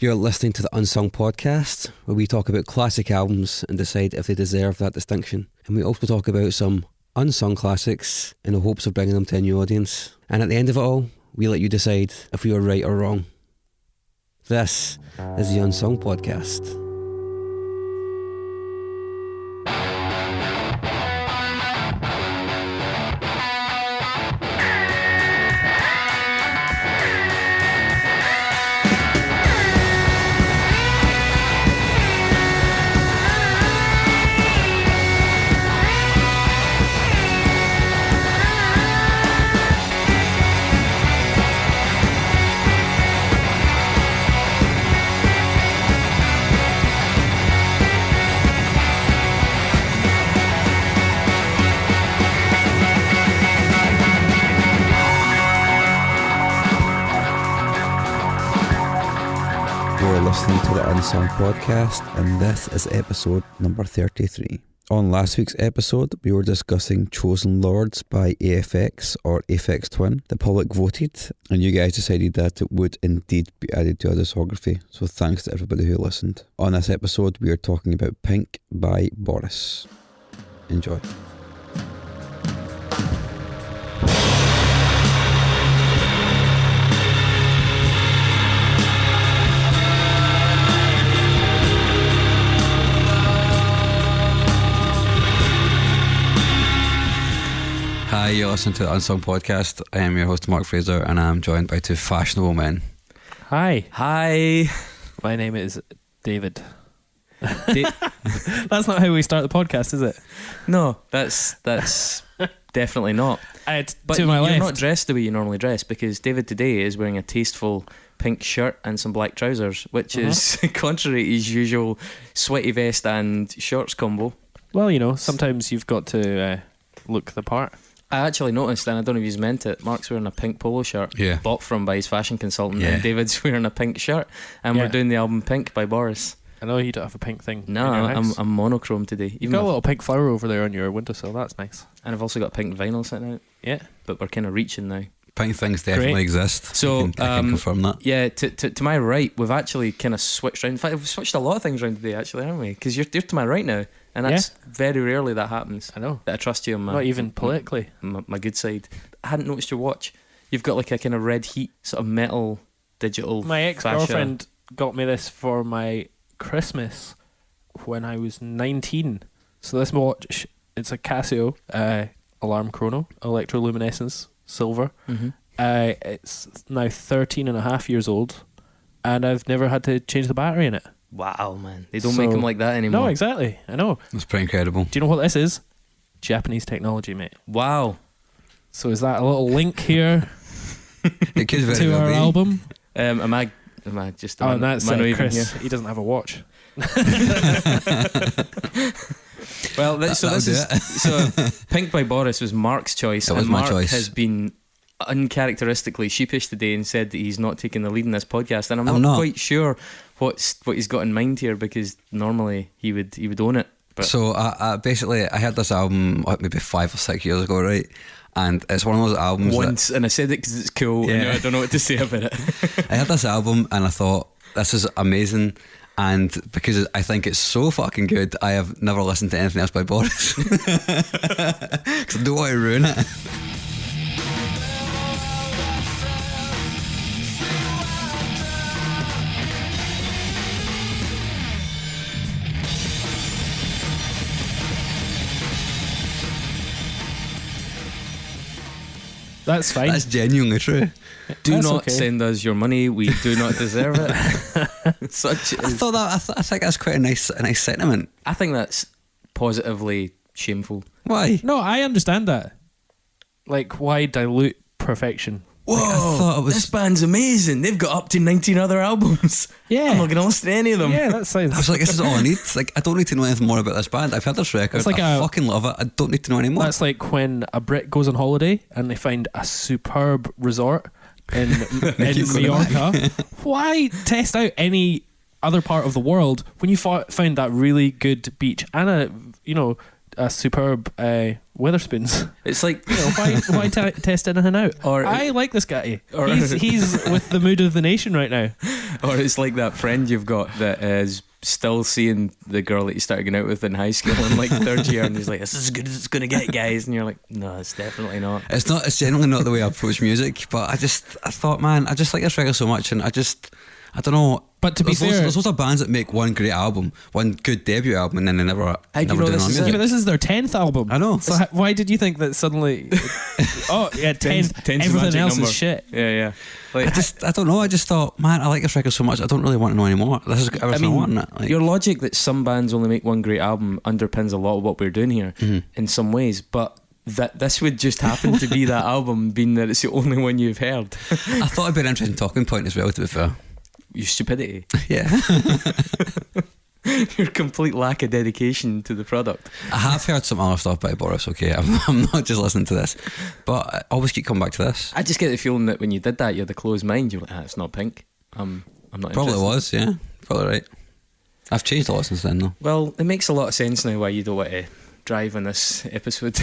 You're listening to the Unsung Podcast, where we talk about classic albums and decide if they deserve that distinction. And we also talk about some unsung classics in the hopes of bringing them to a new audience. And at the end of it all, we let you decide if we were right or wrong. This is the Unsung Podcast. Listening to the Unsung Podcast, and this is episode number 33. On last week's episode, we were discussing Chosen Lords by AFX or Aphex Twin. The public voted, and you guys decided that it would indeed be added to our discography, so thanks to everybody who listened. On this episode, we are talking about Pink by Boris. Enjoy. Hi, you're listening to the Unsung Podcast. I am your host, Mark Fraser, and I'm joined by two fashionable men. Hi. Hi. My name is David. That's not how we start the podcast, is it? No, that's definitely not. But to my you're left. not dressed the way you normally dress, because David today is wearing a tasteful pink shirt and some black trousers, which is contrary to his usual sweaty vest and shorts combo. Well, you know, sometimes you've got to look the part. I actually noticed, and I don't know if he's meant it, Mark's wearing a pink polo shirt, bought from by his fashion consultant, and David's wearing a pink shirt, and we're doing the album Pink by Boris. I know you don't have a pink thing. No, I'm monochrome today. You've got a little pink flower over there on your windowsill, that's nice. And I've also got pink vinyl sitting out. Yeah. But we're kind of reaching now. Pink things definitely exist. So I can confirm that. Yeah, to my right, we've actually kind of switched around. In fact, we've switched a lot of things around today, actually, haven't we? Because you're to my right now, and that's very rarely that happens. I know. That I trust you on my... Not even politically. My good side. I hadn't noticed your watch. You've got like a kind of red heat, sort of metal, digital... My ex-girlfriend got me this for my Christmas when I was 19. So this watch, it's a Casio alarm chrono, electroluminescence, silver. It's now 13 and a half years old, and I've never had to change the battery in it. Wow, man. They don't make them like that anymore. No, exactly. I know. That's pretty incredible. Do you know what this is? Japanese technology, mate. Wow. So is that a little link here It could very to well our be. album? Am I just... Oh, that's am I not even Chris. here? He doesn't have a watch. Well, so Pink by Boris was Mark's choice. It was and my Mark choice. has been uncharacteristically sheepish today and said that he's not taking the lead in this podcast, and I'm not quite sure what he's got in mind here, because normally he would own it. But So I basically I heard this album maybe 5 or 6 years ago, right? And it's one of those albums once, and I said it because it's cool, and I don't know what to say about it. I heard this album and I thought, this is amazing. And because I think it's so fucking good, I have never listened to anything else by Boris. Because I don't want to ruin it. That's fine. That's genuinely true. Do not send us your money. We do not deserve it. I think that's quite a nice sentiment. I think that's positively shameful. Why? No, I understand that. Like, why dilute perfection? Whoa, Like, I thought it was... this band's amazing. They've got up to 19 other albums. Yeah. I'm not going to listen to any of them. Yeah, that sounds... I was like, this is all I need. Like, I don't need to know anything more about this band. I've heard this record. It's like I fucking love it. I don't need to know any more. That's like when a Brit goes on holiday and they find a superb resort in Mallorca. Why test out any other part of the world when you found that really good beach and a a superb Witherspoons. It's like, why test anything out? Or I like this guy. Or he's with the mood of the nation right now. Or it's like that friend you've got that is still seeing the girl that you started going out with in high school in like third year, and he's like, "This is as good as it's gonna get, guys," and you're like, "No, it's definitely not." It's not. It's generally not the way I approach music. But I thought, man, I just like this record so much, and I don't know. But to be fair, there's lots of bands that make one great album, one good debut album, and then they never do this but this is their 10th album. I know. So why did you think that suddenly? 10th. Everything else is shit. Yeah. Like, I don't know. I just thought, man, I like this record so much. I don't really want to know anymore. This is everything I want. Like, your logic that some bands only make one great album underpins a lot of what we're doing here in some ways, but that this would just happen to be that album, being that it's the only one you've heard. I thought it'd be an interesting talking point as well, to be fair. Your stupidity. Yeah. Your complete lack of dedication to the product. I have heard some other stuff by Boris, okay? I'm not just listening to this, but I always keep coming back to this. I just get the feeling that when you did that, you had a closed mind. You're like, it's not Pink. I'm not Probably interested. was, yeah. Probably right. I've changed a lot since then, though. Well, it makes a lot of sense now why you don't want to drive on this episode.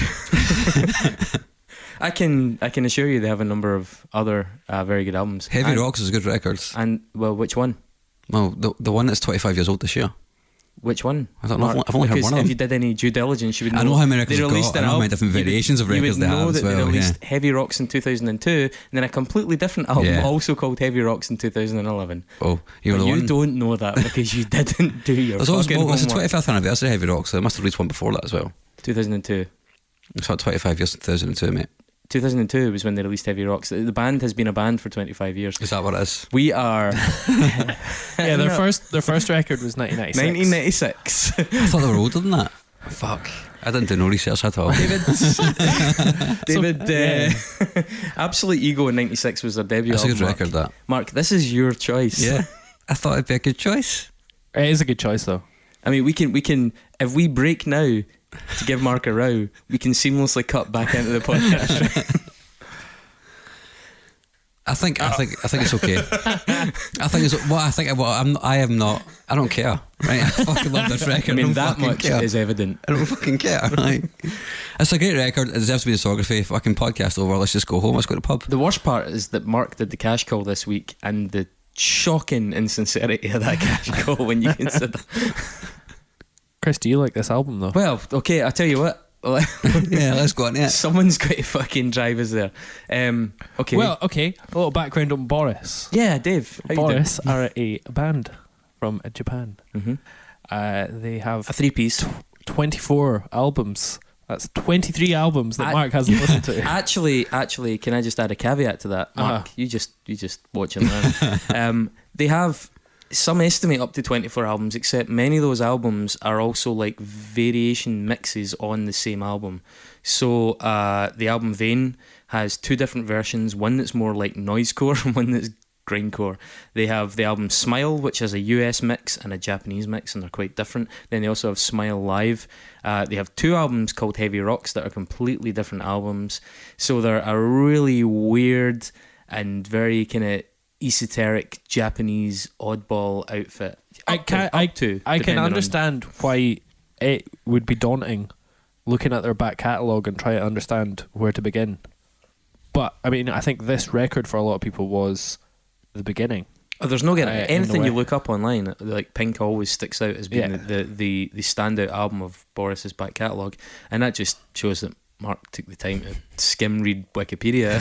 I can assure you they have a number of other very good albums. Heavy Rocks is a good record. And, well, which one? Well, the one that's 25 years old this year. Which one? I don't know. I've only heard one of them. If you did any due diligence, you would know. I know how many records they they've released got. I know how many different variations of records they have as well. They released Heavy Rocks in 2002, and then a completely different album also called Heavy Rocks in 2011. Oh, you're the one. You don't know that because you didn't do your fucking homework. It's the 25th anniversary of Heavy Rocks, so they must have released one before that as well. 2002. It's about 25 years in 2002, mate. 2002 was when they released Heavy Rocks. The band has been a band for 25 years. Is that what it is? We are. Yeah, their first record was 1996. 1996. I thought they were older than that. Fuck. I didn't do no research at all. David, Absolute Ego in 96 was their debut That's album. a good record, that. Mark, this is your choice. Yeah. I thought it'd be a good choice. It is a good choice, though. I mean, we can if we break now to give Mark a row, we can seamlessly cut back into the podcast. I think it's okay. I am not. I don't care. Right? I fucking love this record. I mean, that much care. Is evident. I don't fucking care. Like, it's a great record. It deserves to be discography. Fucking podcast over. Let's just go home. Let's go to the pub. The worst part is that Mark did the cash call this week, and the shocking insincerity of that cash call when you consider. Chris, do you like this album though? Well, okay, I'll tell you what. Yeah, let's go on. Yeah, someone's got to fucking drive us there. Okay. Well, okay. A little background on Boris. Yeah, Dave. Boris are a band from Japan. Mm-hmm. They have a 3-piece, 24 albums. That's 23 albums that Mark hasn't listened to. Actually, can I just add a caveat to that, Mark? You just watch and learn. They have. Some estimate up to 24 albums, except many of those albums are also like variation mixes on the same album. So the album Vein has 2 different versions, one that's more like noisecore and one that's grindcore. They have the album Smile, which has a US mix and a Japanese mix, and they're quite different. Then they also have Smile Live. They have 2 albums called Heavy Rocks that are completely different albums. So they're a really weird and very kind of esoteric Japanese oddball outfit. I can understand why it would be daunting looking at their back catalogue and try to understand where to begin. But I mean, I think this record for a lot of people was the beginning. Oh, there's no getting anything you look up online. Like Pink always sticks out as being the standout album of Boris's back catalogue, and that just shows that Mark took the time to skim read Wikipedia.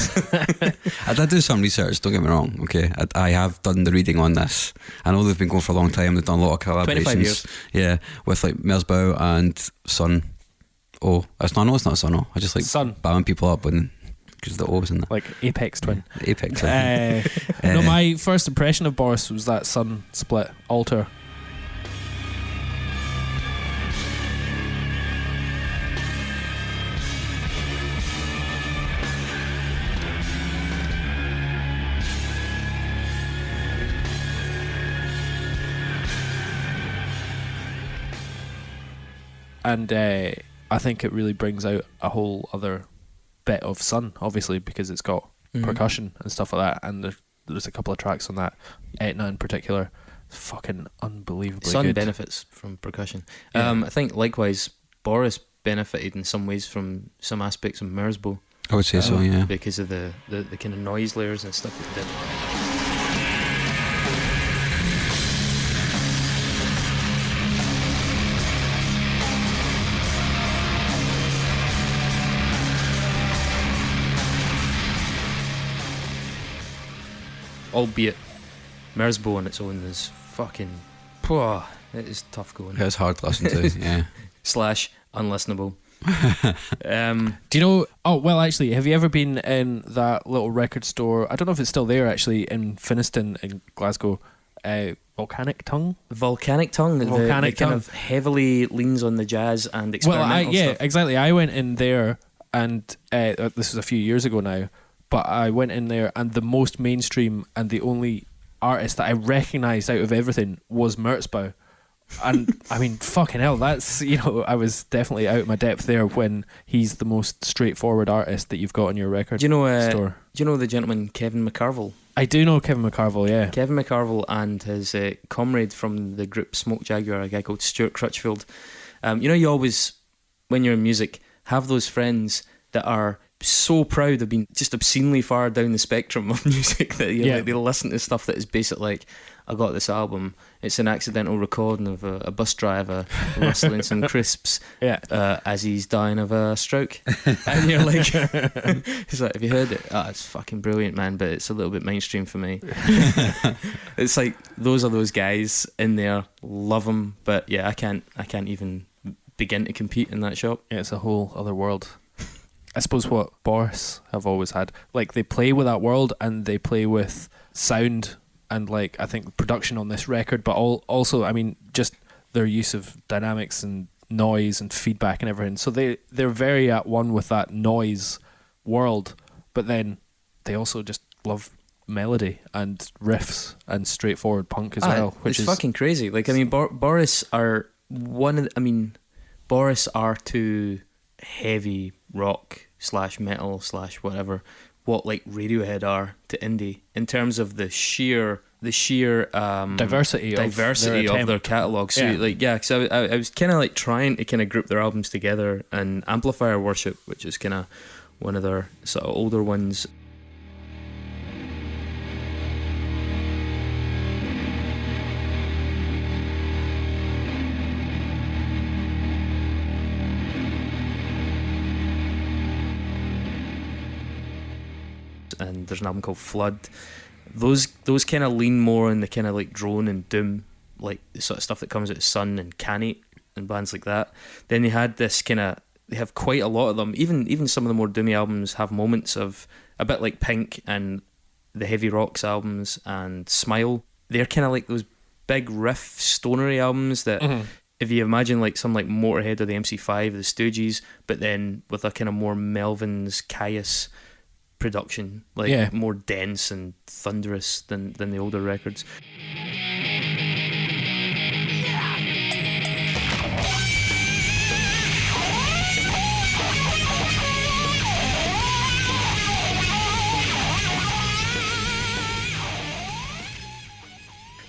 I did do some research, don't get me wrong, okay? I have done the reading on this. I know they've been going for a long time. They've done a lot of collaborations. 25 years. Yeah, with like Merzbow and Sun. Oh, it's not Sun. I just like Sun. bowing people up when because the O's in there. Like Apex Twin. The Apex Twin. No, my first impression of Boris was that Sun split, Alter. And I think it really brings out a whole other bit of Sun, obviously, because it's got percussion and stuff like that. And there's a couple of tracks on that, Etna in particular. It's fucking unbelievably Sun good. benefits from percussion. I think likewise, Boris benefited in some ways from some aspects of Merzbow. I would say so, yeah. Because of the kind of noise layers and stuff it did. Albeit Merzbow on its own is fucking... it is tough going. It's hard to listen to, yeah. / unlistenable. Do you know... Oh, well, actually, have you ever been in that little record store? I don't know if it's still there, actually, in Finnieston in Glasgow. Volcanic Tongue? Volcanic Tongue. The kind of heavily leans on the jazz and experimental stuff. Exactly. I went in there, and this was a few years ago now, but I went in there, and the most mainstream and the only artist that I recognised out of everything was Merzbow. And I mean, fucking hell, that's, I was definitely out of my depth there when he's the most straightforward artist that you've got on your record store. Do you know the gentleman Kevin McCarville? I do know Kevin McCarville, yeah. Kevin McCarville and his comrade from the group Smoke Jaguar, a guy called Stuart Crutchfield. You always, when you're in music, have those friends that are so proud of being just obscenely far down the spectrum of music that they listen to stuff that is basically like, I got this album, it's an accidental recording of a bus driver rustling some crisps as he's dying of a stroke. And you're like, he's like, have you heard it? Oh, it's fucking brilliant, man, but it's a little bit mainstream for me. It's like, those are those guys in there, love them, but yeah, I can't even begin to compete in that shop. Yeah, it's a whole other world. I suppose what Boris have always had, like, they play with that world and they play with sound and, like, I think production on this record, but also, I mean, just their use of dynamics and noise and feedback and everything. So they're very at one with that noise world, but then they also just love melody and riffs and straightforward punk as well, which is fucking crazy. Like, I mean, Boris are Boris are to heavy rock / metal / whatever what like Radiohead are to indie in terms of the sheer diversity of their catalogue. So because I was kind of like trying to kind of group their albums together, and Amplifier Worship, which is kind of one of their sort of older ones. And there's an album called Flood. Those kind of lean more on the kind of like drone and doom, like the sort of stuff that comes out of Sun and Canate and bands like that. Then they had this kind of, they have quite a lot of them. Even some of the more doomy albums have moments of a bit like Pink and the Heavy Rocks albums and Smile. They're kind of like those big riff stonery albums that if you imagine like some like Motorhead or the MC5, the Stooges, but then with a kind of more Melvins, Caius production, like more dense and thunderous than the older records.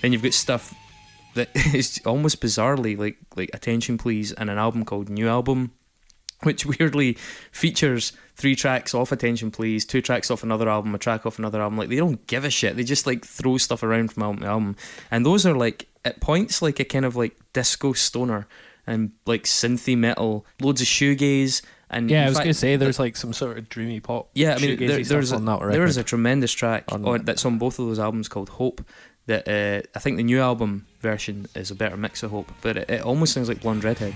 Then you've got stuff that is almost bizarrely like Attention Please and an album called New Album, which weirdly features 3 tracks off Attention Please, 2 tracks off another album, a track off another album. Like, they don't give a shit. They just like throw stuff around from album to album. And those are like, at points, like a kind of like disco stoner and like synthy metal, loads of shoegaze. And I was going to say there's like some sort of dreamy pop. Yeah, I mean, there's a tremendous track that's on both of those albums called Hope. That I think the new album version is a better mix of Hope, but it almost sounds like Blonde Redhead.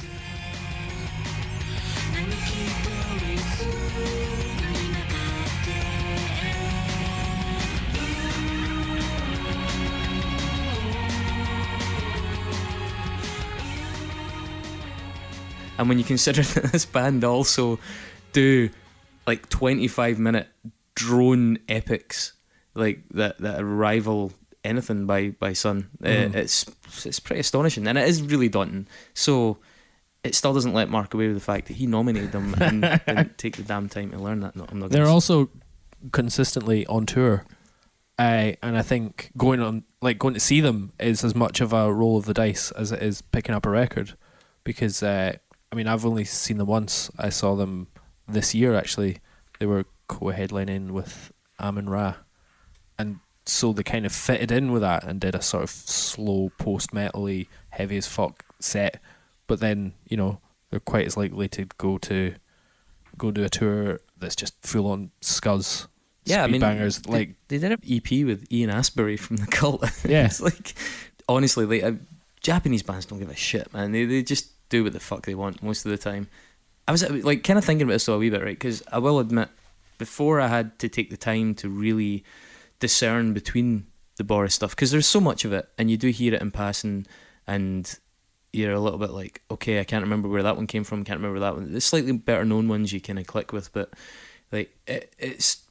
And when you consider that this band also do like 25-minute drone epics like that rival anything by Sun, it's pretty astonishing, and it is really daunting. So it still doesn't let Mark away with the fact that he nominated them and didn't take the damn time to learn that. No, I'm not. They're also consistently on tour, and I think going to see them is as much of a roll of the dice as it is picking up a record, because I mean, I've only seen them once. I saw them this year, actually. They were co-headlining with Amun-Ra. And so they kind of fitted in with that and did a sort of slow, post-metal-y, heavy as fuck set. But then, you know, they're quite as likely to go do a tour that's just full-on scuzz. Yeah, I mean, bangers. They did an EP with Ian Astbury from The Cult. Yeah. It's like, honestly, like, Japanese bands don't give a shit, man. They just do what the fuck they want most of the time. I was like kind of thinking about this a wee bit, right? Because I will admit, before I had to take the time to really discern between the Boris stuff, because there's so much of it, and you do hear it in passing, and you're a little bit like, okay, I can't remember where that one came from, can't remember that one. The slightly better known ones you kind of click with, but like it's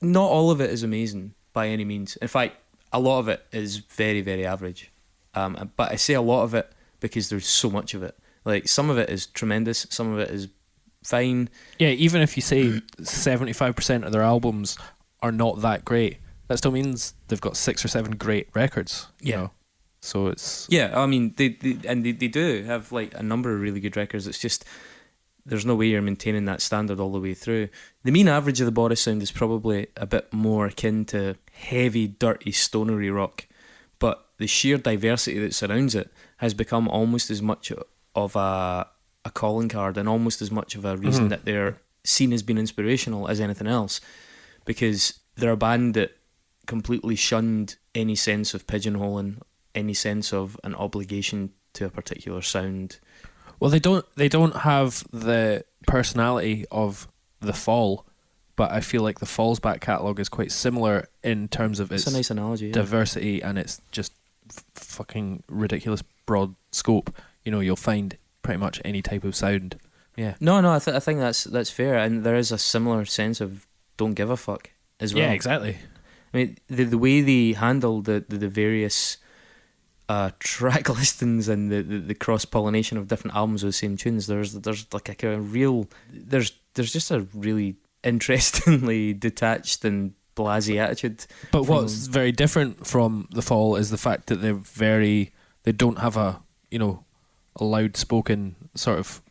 not all of it is amazing by any means. In fact, a lot of it is very, very average. But I say a lot of it because there's so much of it. Like, some of it is tremendous, some of it is fine. Yeah, even if you say 75% of their albums are not that great, that still means they've got 6 or 7 great records. You know? So it's... Yeah, I mean, they do have like a number of really good records. It's just, there's no way you're maintaining that standard all the way through. The mean average of the Boris sound is probably a bit more akin to heavy, dirty, stonery rock. But the sheer diversity that surrounds it has become almost as much of a calling card and almost as much of a reason that they're seen as being inspirational as anything else, because they're a band that completely shunned any sense of pigeonholing, any sense of an obligation to a particular sound. Well, they don't have the personality of The Fall, but I feel like The Fall's back catalogue is quite similar in terms of its a nice analogy, diversity and its just fucking ridiculous broad scope. You know, you'll find pretty much any type of sound. Yeah. No, I think that's fair, and there is a similar sense of don't give a fuck as well. Yeah, exactly. I mean, the way they handle the various track listings and the cross pollination of different albums with the same tunes, there's like a real there's just a really interestingly detached and blasé attitude. But what's very different from The Fall is the fact that they don't have a loud spoken sort of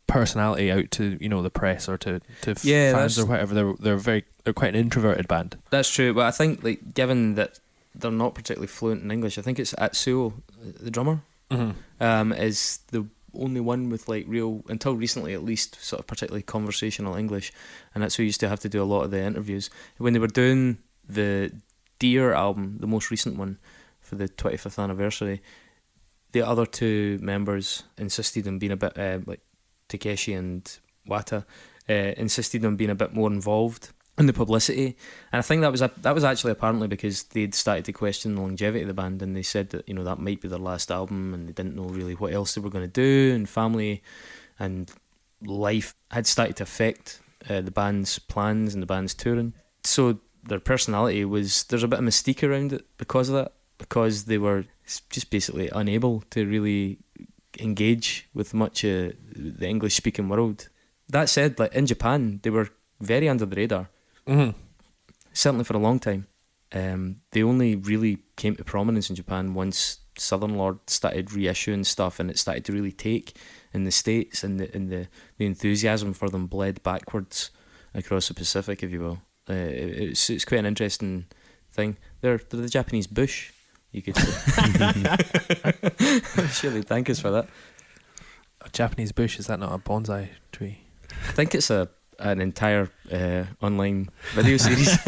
personality out to the press or to fans or whatever. They're quite an introverted band. That's true, but I think, like, given that they're not particularly fluent in English, I think it's Atsuo, the drummer, is the only one with like real, until recently at least, sort of particularly conversational English, and that's who used to have to do a lot of the interviews. When they were doing the Dear album, the most recent one for the 25th anniversary, the other two members insisted on being a bit like Takeshi and Wata insisted on being a bit more involved in the publicity, and I think that was actually apparently because they'd started to question the longevity of the band, and they said that that might be their last album, and they didn't know really what else they were going to do, and family and life had started to affect the band's plans and the band's touring. So their personality there's a bit of mystique around it because of that, because they were just basically unable to really engage with much of the English speaking world. That said, like, in Japan, they were very under the radar. Certainly for a long time. They only really came to prominence in Japan once Southern Lord started reissuing stuff and it started to really take in the States, and the enthusiasm for them bled backwards across the Pacific, if you will. It's quite an interesting thing. They're the Japanese Bush, you could say. I'm sure they'd thank us for that. A Japanese Bush, is that not a bonsai tree? I think it's an entire online video series.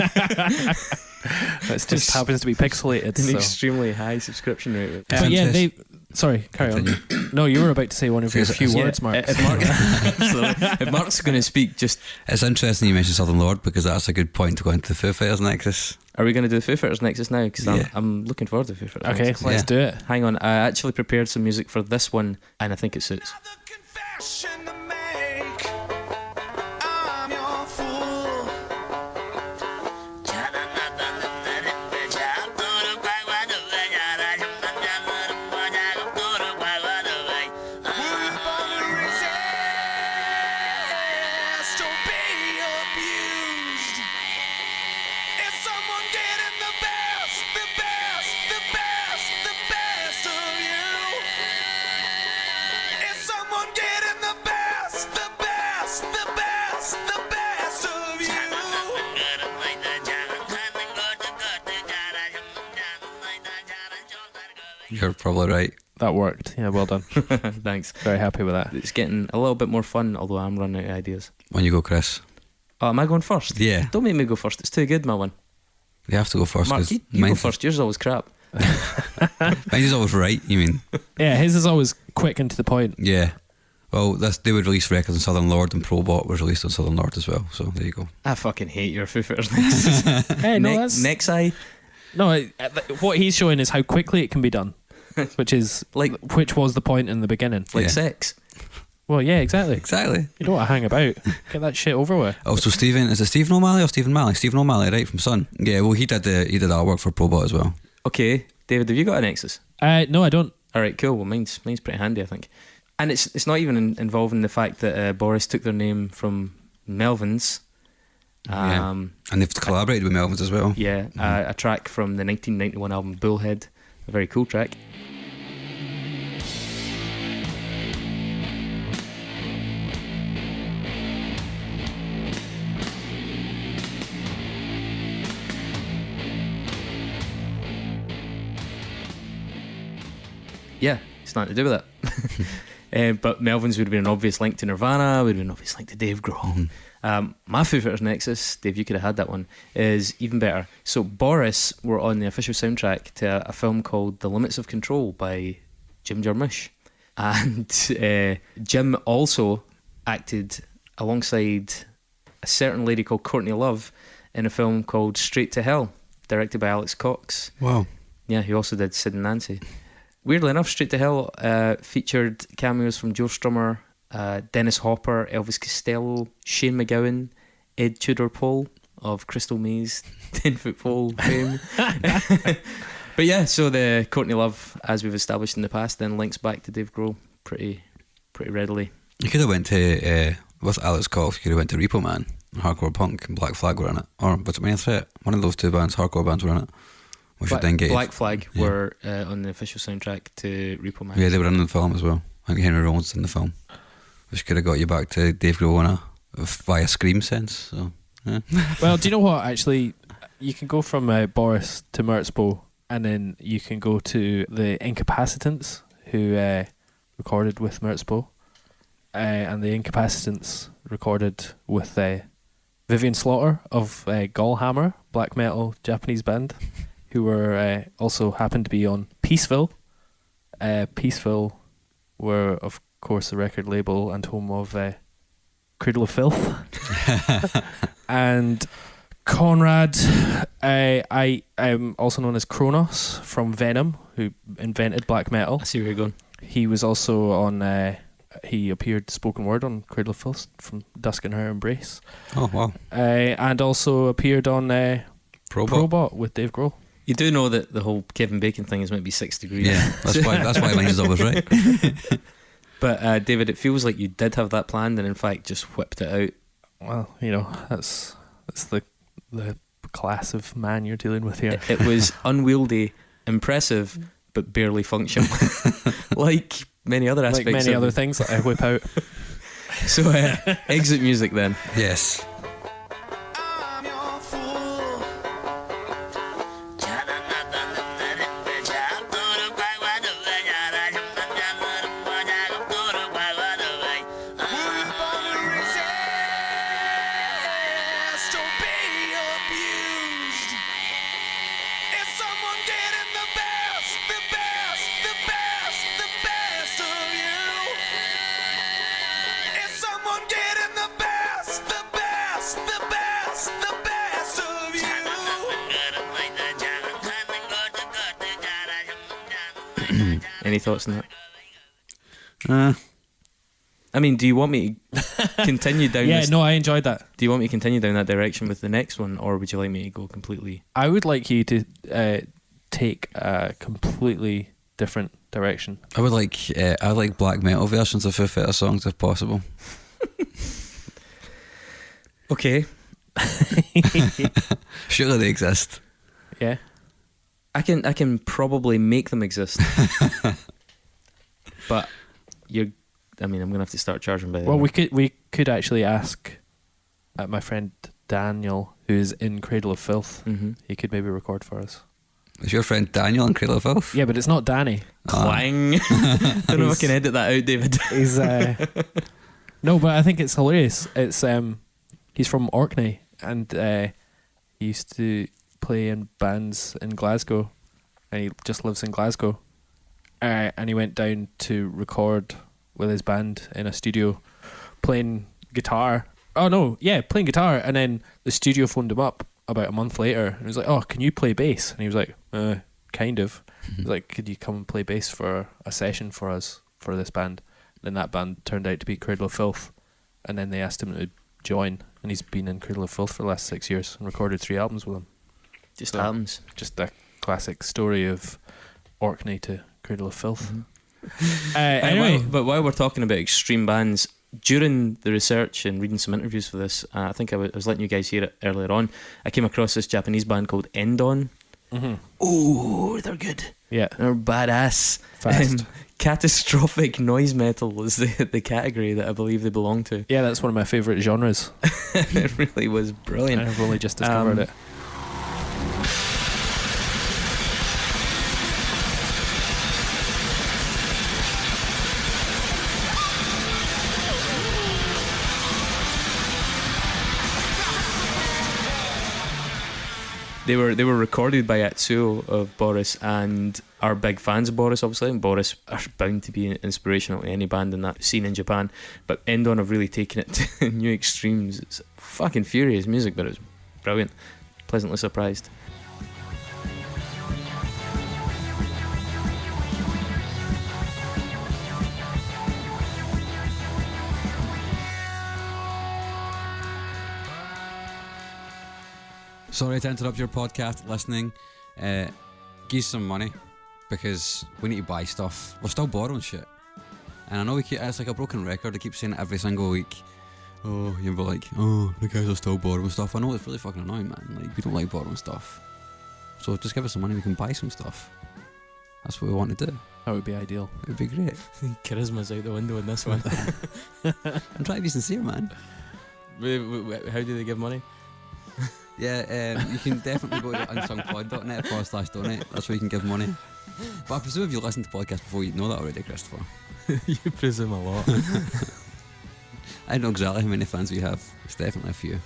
It just happens to be pixelated. An extremely high subscription rate. But yeah, sorry, carry on. No, you were about to say one of your few words, Mark. If Mark's going to speak, just... It's interesting you mentioned Southern Lord, because that's a good point to go into the Foo Fighters Nexus. Are we going to do the Foo Fighters Nexus now? Because I'm looking forward to Foo Fighters Okay, Nexus. let's do it. Hang on, I actually prepared some music for this one, and I think it suits. Someone get in You're probably right. That worked. Yeah, well done. Thanks. Very happy with that. It's getting a little bit more fun, although I'm running out of ideas. When you go, Chris. Oh, am I going first? Yeah. Don't make me go first. It's too good, my one. You have to go first. Mark, 'cause you go first. Yours is always crap. Mine is always right, you mean? Yeah, his is always quick and to the point. Yeah. Well, they would release records on Southern Lord, and Probot was released on Southern Lord as well. So there you go. I fucking hate your Foo Fighters Nexus. Hey, no, that's... Next eye. No, what he's showing is how quickly it can be done, which was the point in the beginning. Like sex. Well, yeah, exactly. Exactly. You don't want to hang about. Get that shit over with. Oh, so is it Stephen O'Malley or Stephen Malley? Stephen O'Malley, right, from Sun. Yeah, well, he did artwork for Probot as well. Okay, David, have you got a Nexus? No, I don't. All right, cool. Well, mine's pretty handy, I think. And it's not even involving the fact that Boris took their name from Melvins. And they've collaborated with Melvins as well. Yeah, a track from the 1991 album Bullhead, a very cool track. Yeah, it's nothing to do with that. But Melvins would have been an obvious link to Nirvana, would have been an obvious link to Dave Grohl. My Foo Fighters Nexus, Dave, you could have had that one, is even better. So Boris were on the official soundtrack to a film called The Limits of Control by Jim Jarmusch. And Jim also acted alongside a certain lady called Courtney Love in a film called Straight to Hell, directed by Alex Cox. Wow. Yeah, he also did Sid and Nancy. Weirdly enough, Straight to Hell featured cameos from Joe Strummer, Dennis Hopper, Elvis Costello, Shane McGowan, Ed Tudor-Pole of Crystal Maze 10-foot pole fame. But yeah, so the Courtney Love, as we've established in the past, then links back to Dave Grohl pretty readily. You could have went to, with Alex Cox, you could have went to Repo Man, Hardcore Punk, and Black Flag were in it. Or was it Main Threat? One of those two bands, hardcore bands, were in it. Which didn't get Black Flag were on the official soundtrack to Repo Man. Yeah, they were in the film as well. I think Henry Rollins in the film, which could have got you back to Dave Grohl via Scream sense. So, yeah. Well, do you know what? Actually, you can go from Boris to Merzbow, and then you can go to the Incapacitants, who recorded with Merzbow, and the Incapacitants recorded with Vivian Slaughter of Gallhammer, black metal Japanese band, who were also happened to be on Peaceville. Peaceville were, of course, the record label and home of Cradle of Filth. And Conrad, I'm also known as Kronos from Venom, who invented black metal. I see where you're going. He was also on... he appeared spoken word on Cradle of Filth from Dusk and Her Embrace. Oh, wow. And also appeared on Probot with Dave Grohl. You do know that the whole Kevin Bacon thing is meant to be 6 degrees. Yeah, that's why mine is always right. But David, it feels like you did have that planned and in fact just whipped it out. Well, you know, that's the class of man you're dealing with here. It was unwieldy, impressive, but barely functional. Like many other aspects. Like many other things that I whip out. So exit music then. Yes. Any thoughts on that? I mean, do you want me to continue down Yeah, no, I enjoyed that. Do you want me to continue down that direction with the next one, or would you like me to go completely... I would like you to take a completely different direction. I would like black metal versions of Foo Fighters songs if possible. Okay. Surely they exist. Yeah. I can probably make them exist. But I'm gonna have to start charging by the Well, we could actually ask my friend Daniel, who's in Cradle of Filth. Mm-hmm. He could maybe record for us. Is your friend Daniel in Cradle of Filth? Yeah, but it's not Danny. Clang. Don't know if I can edit that out, David. He's no, but I think it's hilarious. It's he's from Orkney, and he used to play in bands in Glasgow, and he just lives in Glasgow. And he went down to record with his band in a studio, playing guitar. Oh no, yeah, playing guitar, and then the studio phoned him up about a month later, and he was like, "Oh, can you play bass?" And he was like, "Kind of." He was like, "Could you come and play bass for a session for us for this band?" And then that band turned out to be Cradle of Filth, and then they asked him to join, and he's been in Cradle of Filth for the last 6 years and recorded 3 albums with them. Just happens. Just a classic story of Orkney to Cradle of Filth. Anyway, but while we're talking about extreme bands, during the research and reading some interviews for this, I think I was letting you guys hear it earlier on, I came across this Japanese band called Endon. Oh, they're good. Yeah, they're badass. Fast. Catastrophic noise metal is the category that I believe they belong to. Yeah, that's one of my favourite genres. It really was brilliant. I've only just discovered it. They were recorded by Atsuo of Boris, and are big fans of Boris, obviously, and Boris are bound to be inspirational to any band in that scene in Japan. But Endon have really taken it to new extremes. It's fucking furious music, but it's brilliant. Pleasantly surprised. Sorry to interrupt your podcast listening. Give some money, because we need to buy stuff. We're still borrowing shit, and I know it's like a broken record. I keep saying it every single week. Oh, you're like, oh, the guys are still borrowing stuff. I know it's really fucking annoying, man. Like, we don't like borrowing stuff, so just give us some money. We can buy some stuff. That's what we want to do. That would be ideal. It would be great. Charisma's out the window in this one. I'm trying to be sincere, man. How do they give money? Yeah, you can definitely go to unsungpod.net/donate. That's where you can give money. But I presume if you listen to podcasts before, you know that already, Christopher. You presume a lot. I don't know exactly how many fans we have. It's definitely a few.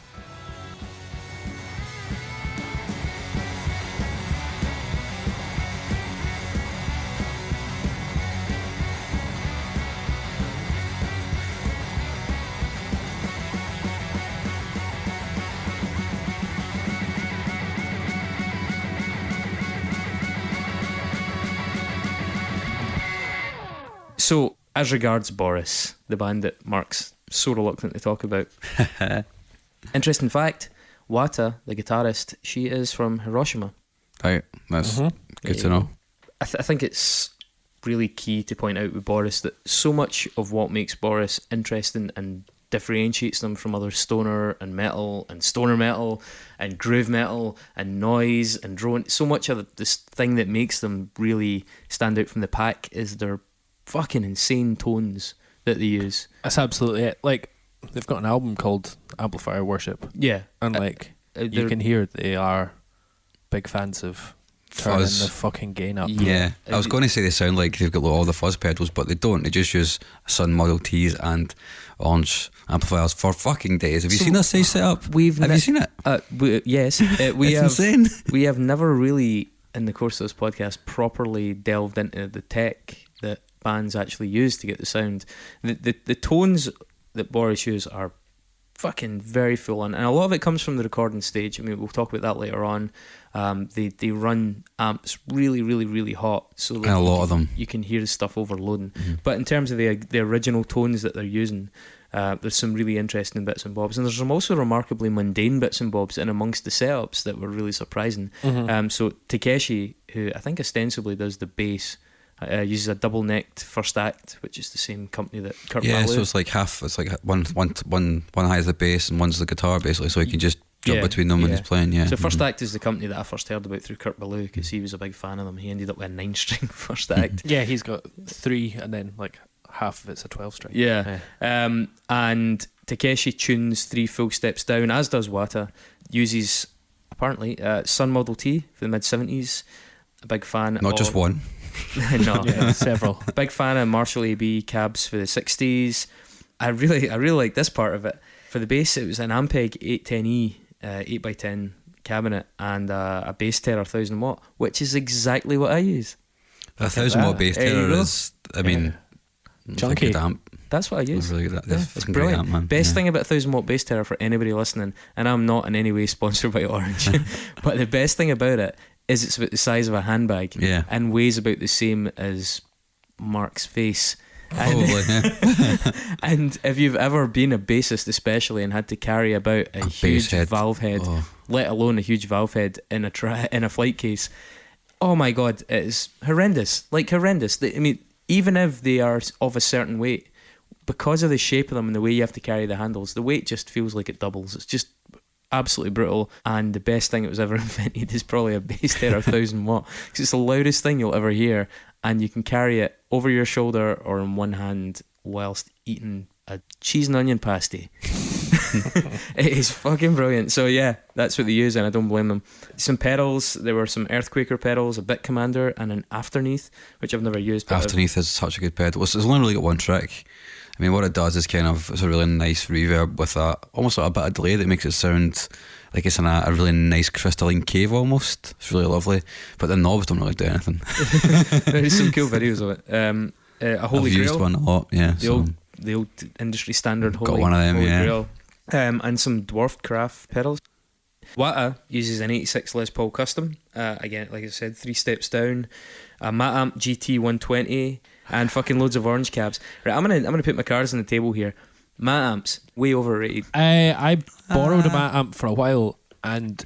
So, as regards Boris, the band that Mark's so reluctant to talk about. Interesting fact, Wata, the guitarist, she is from Hiroshima. Right, that's good to know. I think it's really key to point out with Boris that so much of what makes Boris interesting and differentiates them from other stoner metal and groove metal and noise and drone, so much of this thing that makes them really stand out from the pack is their fucking insane tones that they use. That's absolutely it. Like, they've got an album called Amplifier Worship. Yeah. And you can hear they are big fans of turning the fucking gain up. Yeah. I was going to say they sound like they've got all the fuzz pedals, but they don't. They just use Sun Model Ts and orange amplifiers for fucking days. Have you seen this stage set up? Have you seen it? Yes. It's insane. We have never really, in the course of this podcast, properly delved into the tech that bands actually use to get the sound. The tones that Boris use are fucking very full on, and a lot of it comes from the recording stage. I mean, we'll talk about that later on. They run amps really, really, really hot, so and a lot of them you can hear the stuff overloading. But in terms of the original tones that they're using, there's some really interesting bits and bobs, and there's some also remarkably mundane bits and bobs in amongst the setups that were really surprising. So Takeshi, who I think ostensibly does the bass, uses a double-necked first act, which is the same company that Kurt Ballou. So it's like half. It's like one has the bass and one's the guitar, basically. So he can just jump between them when he's playing. Yeah. So First Act is the company that I first heard about through Kurt Ballou, because he was a big fan of them. He ended up with a 9-string First Act. Yeah, he's got 3, and then like half of it's a 12-string. Yeah. And Takeshi tunes 3 full steps down, as does Wata. Uses apparently Sun Model T for the mid-70s. A big fan. Not just one. No, Yeah, several. Big fan of Marshall AB cabs for the 60s. I really like this part of it. For the bass, it was an Ampeg 810E 8x10 cabinet and a bass terror 1000 watt, which is exactly what I use. A 1000 watt bass There you terror go. is, I mean, Chunky. It's a good amp. That's what I use. Really good. Yeah, That's it's fucking great brilliant. amp, man. Best thing about 1000 watt bass terror for anybody listening, and I'm not in any way sponsored by Orange, but the best thing about it is it's about the size of a handbag, Yeah. and weighs about the same as Mark's face. Probably. Yeah. And if you've ever been a bassist, especially, and had to carry about a huge bass head. valve head, Oh. let alone a huge valve head in a flight case, oh my god, it is horrendous. Like horrendous. I mean, even if they are of a certain weight, because of the shape of them and the way you have to carry the handles, the weight just feels like it doubles. It's just absolutely brutal. And the best thing that was ever invented is probably a bass terror 1000 watt, because it's the loudest thing you'll ever hear, and you can carry it over your shoulder or in one hand whilst eating a cheese and onion pasty. It is fucking brilliant. So yeah, that's what they use, and I don't blame them. Some pedals, there were some Earthquaker pedals, a Bit Commander, and an Afterneath, which I've never used. But Afterneath is such a good pedal. It's only really got one trick. I mean, what it does is kind of, it's a really nice reverb with almost a bit of delay that makes it sound like it's in a really nice crystalline cave almost. It's really lovely. But the knobs don't really do anything. There's some cool videos of it. A Holy I've Grail. used one a lot, yeah. The old industry standard Got Holy, one of them, Holy yeah. Grail. And some dwarfed craft pedals. Wata uses an 86 Les Paul Custom. Again, like I said, 3 steps down. A Matamp GT 120 and fucking loads of orange cabs. Right, I'm gonna put my cards on the table here. Matamps, way overrated. I borrowed a Mat amp for a while, and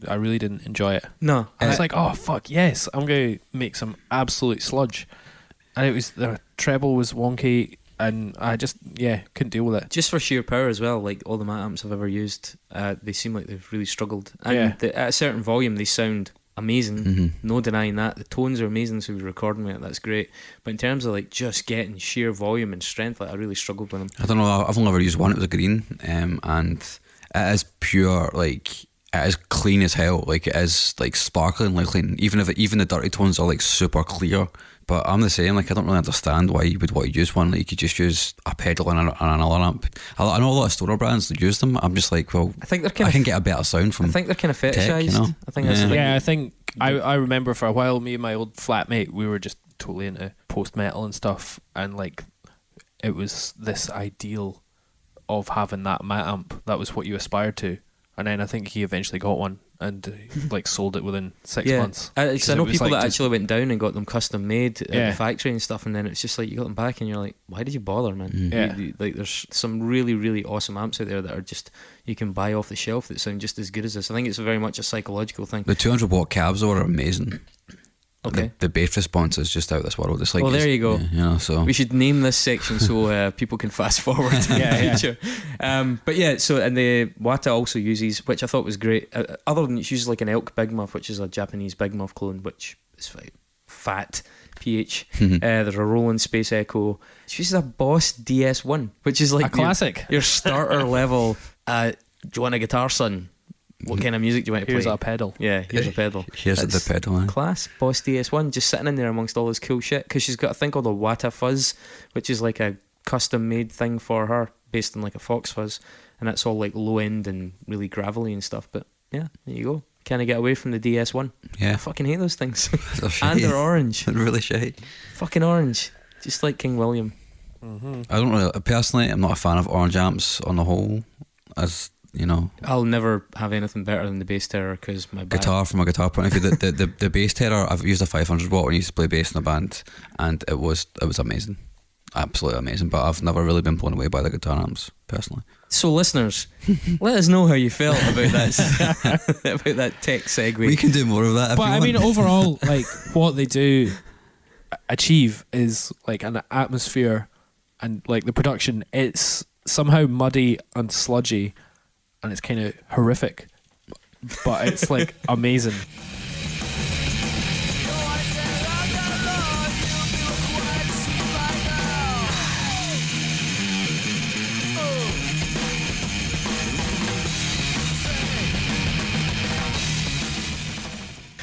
I really didn't enjoy it. No, I was like, oh fuck yes, I'm gonna make some absolute sludge, and it was the treble was wonky, and I just couldn't deal with it. just for sheer power as well. Like all the Matamps I've ever used, they seem like they've really struggled. And at a certain volume, they sound amazing. Mm-hmm. No denying that. The tones are amazing, so we're recording with it, that's great. But in terms of like just getting sheer volume and strength, like I really struggled with them. I don't know, I've only ever used one. It was a green, and it is pure, like it is clean as hell. Like it is like sparkling, like clean. Even the dirty tones are like super clear. But I'm the same. Like I don't really understand why you would want to use one. Like you could just use a pedal and another amp. I know a lot of stoner brands that use them. I'm just like, well, I think they're I can get a better sound from. I think they're kind of fetishized. tech, you know? I think that's the thing. Yeah, I think I remember for a while, me and my old flatmate, we were just totally into post metal and stuff, and like it was this ideal of having that Mat amp. That was what you aspired to, and then I think he eventually got one and like sold it within 6 months. Because I know It was people like that just- actually went down and got them custom made at Yeah. the factory and stuff, and then it's just like you got them back and you're like, why did you bother, man? Yeah. Like there's some really, really awesome amps out there that are just you can buy off the shelf that sound just as good as this. I think it's very much a psychological thing. The 200 watt cabs are amazing. Okay. The bass response is just out of this world. It's like, Well, there you go. Yeah, you know, so We should name this section so people can fast forward in the future. But yeah, so and the Wata also uses, which I thought was great. Other than it uses like an Elk Big Muff, which is a Japanese Big Muff clone, which is like fat pH. There's a Roland Space Echo. It uses a Boss DS1, which is like a classic. your starter level. Do you want a guitar, son? What kind of music do you want to Here's play? a pedal. Yeah, here's a pedal. here's the That's pedal. Eh? class. Boss DS1 just sitting in there amongst all this cool shit, because she's got a thing called a Wata Fuzz, which is like a custom made thing for her based on like a Fox Fuzz, and that's all like low end and really gravelly and stuff. But yeah, there you go. Can I get away from the DS1? I Yeah, fucking hate those things. they're shite. And they're orange. They're really shite. Fucking orange. Just like King William. I don't really, personally, I'm not a fan of orange amps on the whole. As you know, I'll never have anything better than the Bass Terror, because my back. guitar, from a guitar point of view, the bass terror, I've used a 500 watt when I used to play bass in a band, and it was amazing, absolutely amazing. But I've never really been blown away by the guitar amps personally. So listeners, let us know how you felt about that about that tech segue. We can do more of that. If But you I want. mean, overall, like what they do achieve is like an atmosphere, and like the production, it's somehow muddy and sludgy, and it's kind of horrific, but it's like amazing.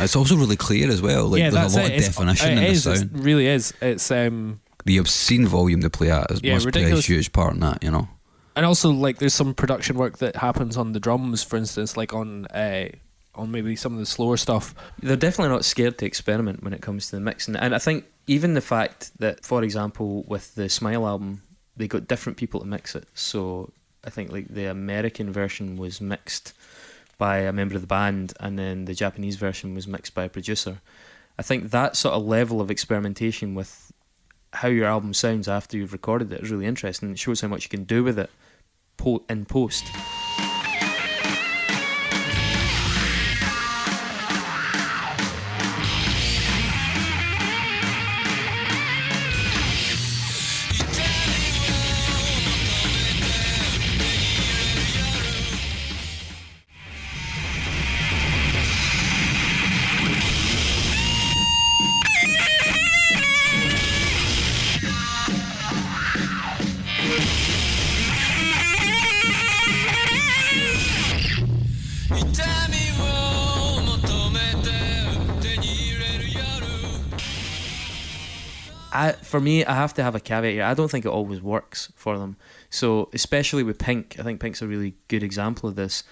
It's also really clear as well. Like, there's a lot of definition in the sound. It really is. It's the obscene volume they play at must ridiculous. play a huge part in that, you know. And also, like, there's some production work that happens on the drums, for instance, like on maybe some of the slower stuff. They're definitely not scared to experiment when it comes to the mixing. And I think even the fact that, for example, with the Smile album, they got different people to mix it. So I think like the American version was mixed by a member of the band, and then the Japanese version was mixed by a producer. I think that sort of level of experimentation with how your album sounds after you've recorded it is really interesting. It shows how much you can do with it in post. For me, I have to have a caveat here. I don't think it always works for them. So, especially with Pink, I think Pink's a really good example of this.